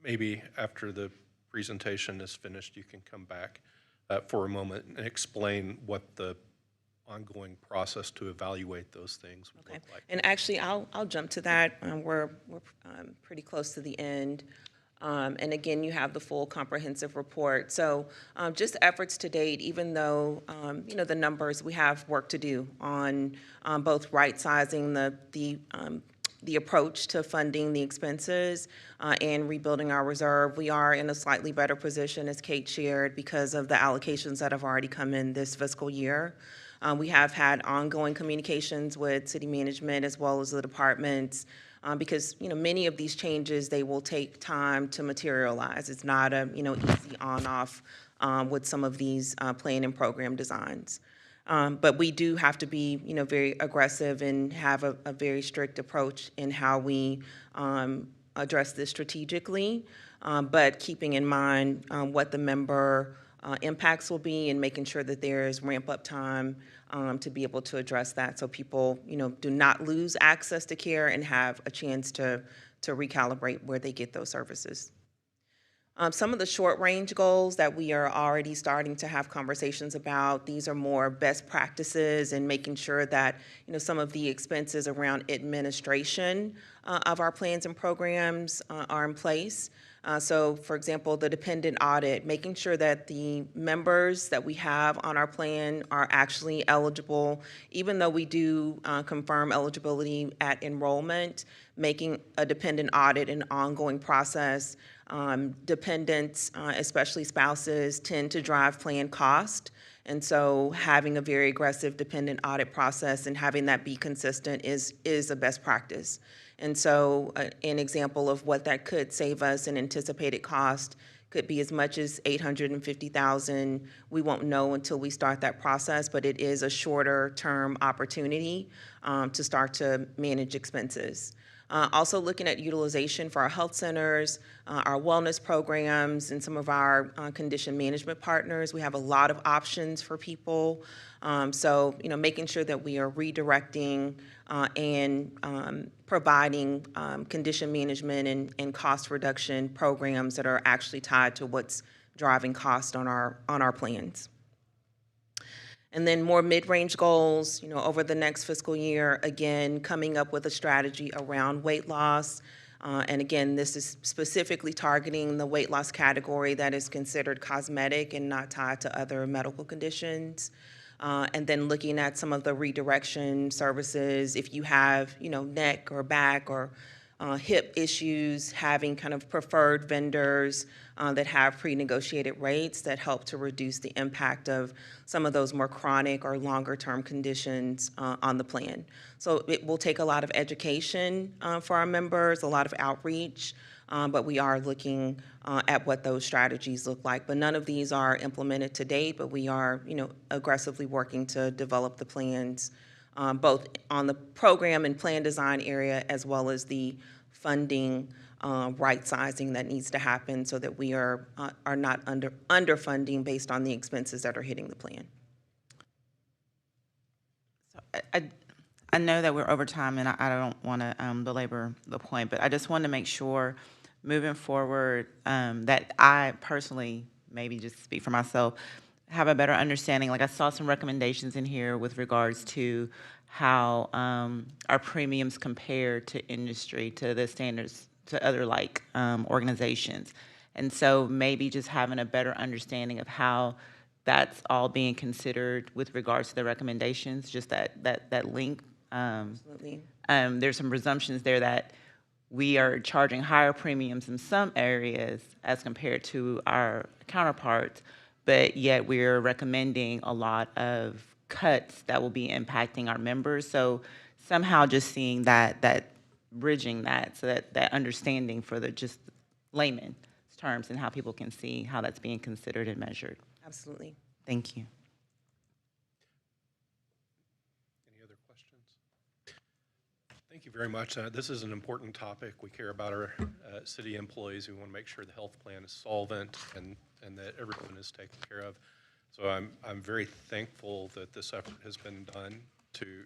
maybe after the presentation is finished, you can come back for a moment and explain what the ongoing process to evaluate those things would look like. And actually, I'll jump to that. We're pretty close to the end. And again, you have the full comprehensive report. So just efforts to date, even though, the numbers, we have work to do on both right-sizing the approach to funding the expenses and rebuilding our reserve. We are in a slightly better position, as Kate shared, because of the allocations that have already come in this fiscal year. We have had ongoing communications with city management as well as the departments because, many of these changes, they will take time to materialize. It's not a, easy on-off with some of these plan and program designs. But we do have to be, very aggressive and have a very strict approach in how we address this strategically, but keeping in mind what the member impacts will be and making sure that there is ramp-up time to be able to address that so people, do not lose access to care and have a chance to recalibrate where they get those services. Some of the short-range goals that we are already starting to have conversations about, these are more best practices and making sure that, some of the expenses around administration of our plans and programs are in place. So, for example, the dependent audit, making sure that the members that we have on our plan are actually eligible, even though we do confirm eligibility at enrollment, making a dependent audit an ongoing process. Dependents, especially spouses, tend to drive plan cost. And so having a very aggressive dependent audit process and having that be consistent is a best practice. And so an example of what that could save us in anticipated cost could be as much as $850,000. We won't know until we start that process, but it is a shorter term opportunity to start to manage expenses. Also looking at utilization for our health centers, our wellness programs, and some of our condition management partners. We have a lot of options for people. So, making sure that we are redirecting and providing condition management and cost reduction programs that are actually tied to what's driving cost on our plans. And then more mid-range goals, over the next fiscal year, again, coming up with a strategy around weight loss. And again, this is specifically targeting the weight loss category that is considered cosmetic and not tied to other medical conditions. And then looking at some of the redirection services, if you have, neck or back or hip issues, having kind of preferred vendors that have pre-negotiated rates that help to reduce the impact of some of those more chronic or longer-term conditions on the plan. So it will take a lot of education for our members, a lot of outreach, but we are looking at what those strategies look like. But none of these are implemented to date, but we are, aggressively working to develop the plans both on the program and plan design area as well as the funding right sizing that needs to happen so that we are not underfunding based on the expenses that are hitting the plan. So I know that we're over time, and I don't want to belabor the point, but I just want to make sure moving forward that I personally, maybe just speak for myself, have a better understanding. Like I saw some recommendations in here with regards to how our premiums compare to industry, to the standards, to other organizations. And so maybe just having a better understanding of how that's all being considered with regards to the recommendations, just that link. Absolutely. There's some presumptions there that we are charging higher premiums in some areas as compared to our counterparts, but yet we're recommending a lot of cuts that will be impacting our members. So somehow just seeing that bridging that, so that understanding for the just layman terms and how people can see how that's being considered and measured. Absolutely. Thank you. Any other questions? Thank you very much. This is an important topic. We care about our city employees. We want to make sure the health plan is solvent and that everyone is taken care of. So I'm very thankful that this effort has been done to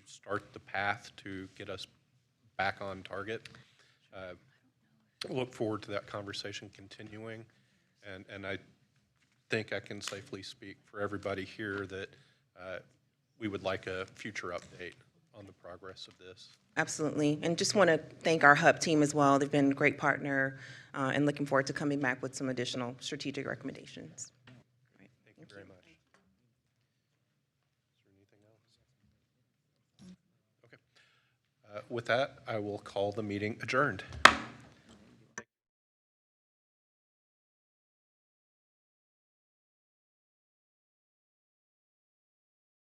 start the path to get us back on target. Look forward to that conversation continuing, and I think I can safely speak for everybody here that we would like a future update on the progress of this. Absolutely. And just want to thank our HUB team as well. They've been a great partner, and looking forward to coming back with some additional strategic recommendations. Thank you very much. Is there anything else? Okay. With that, I will call the meeting adjourned.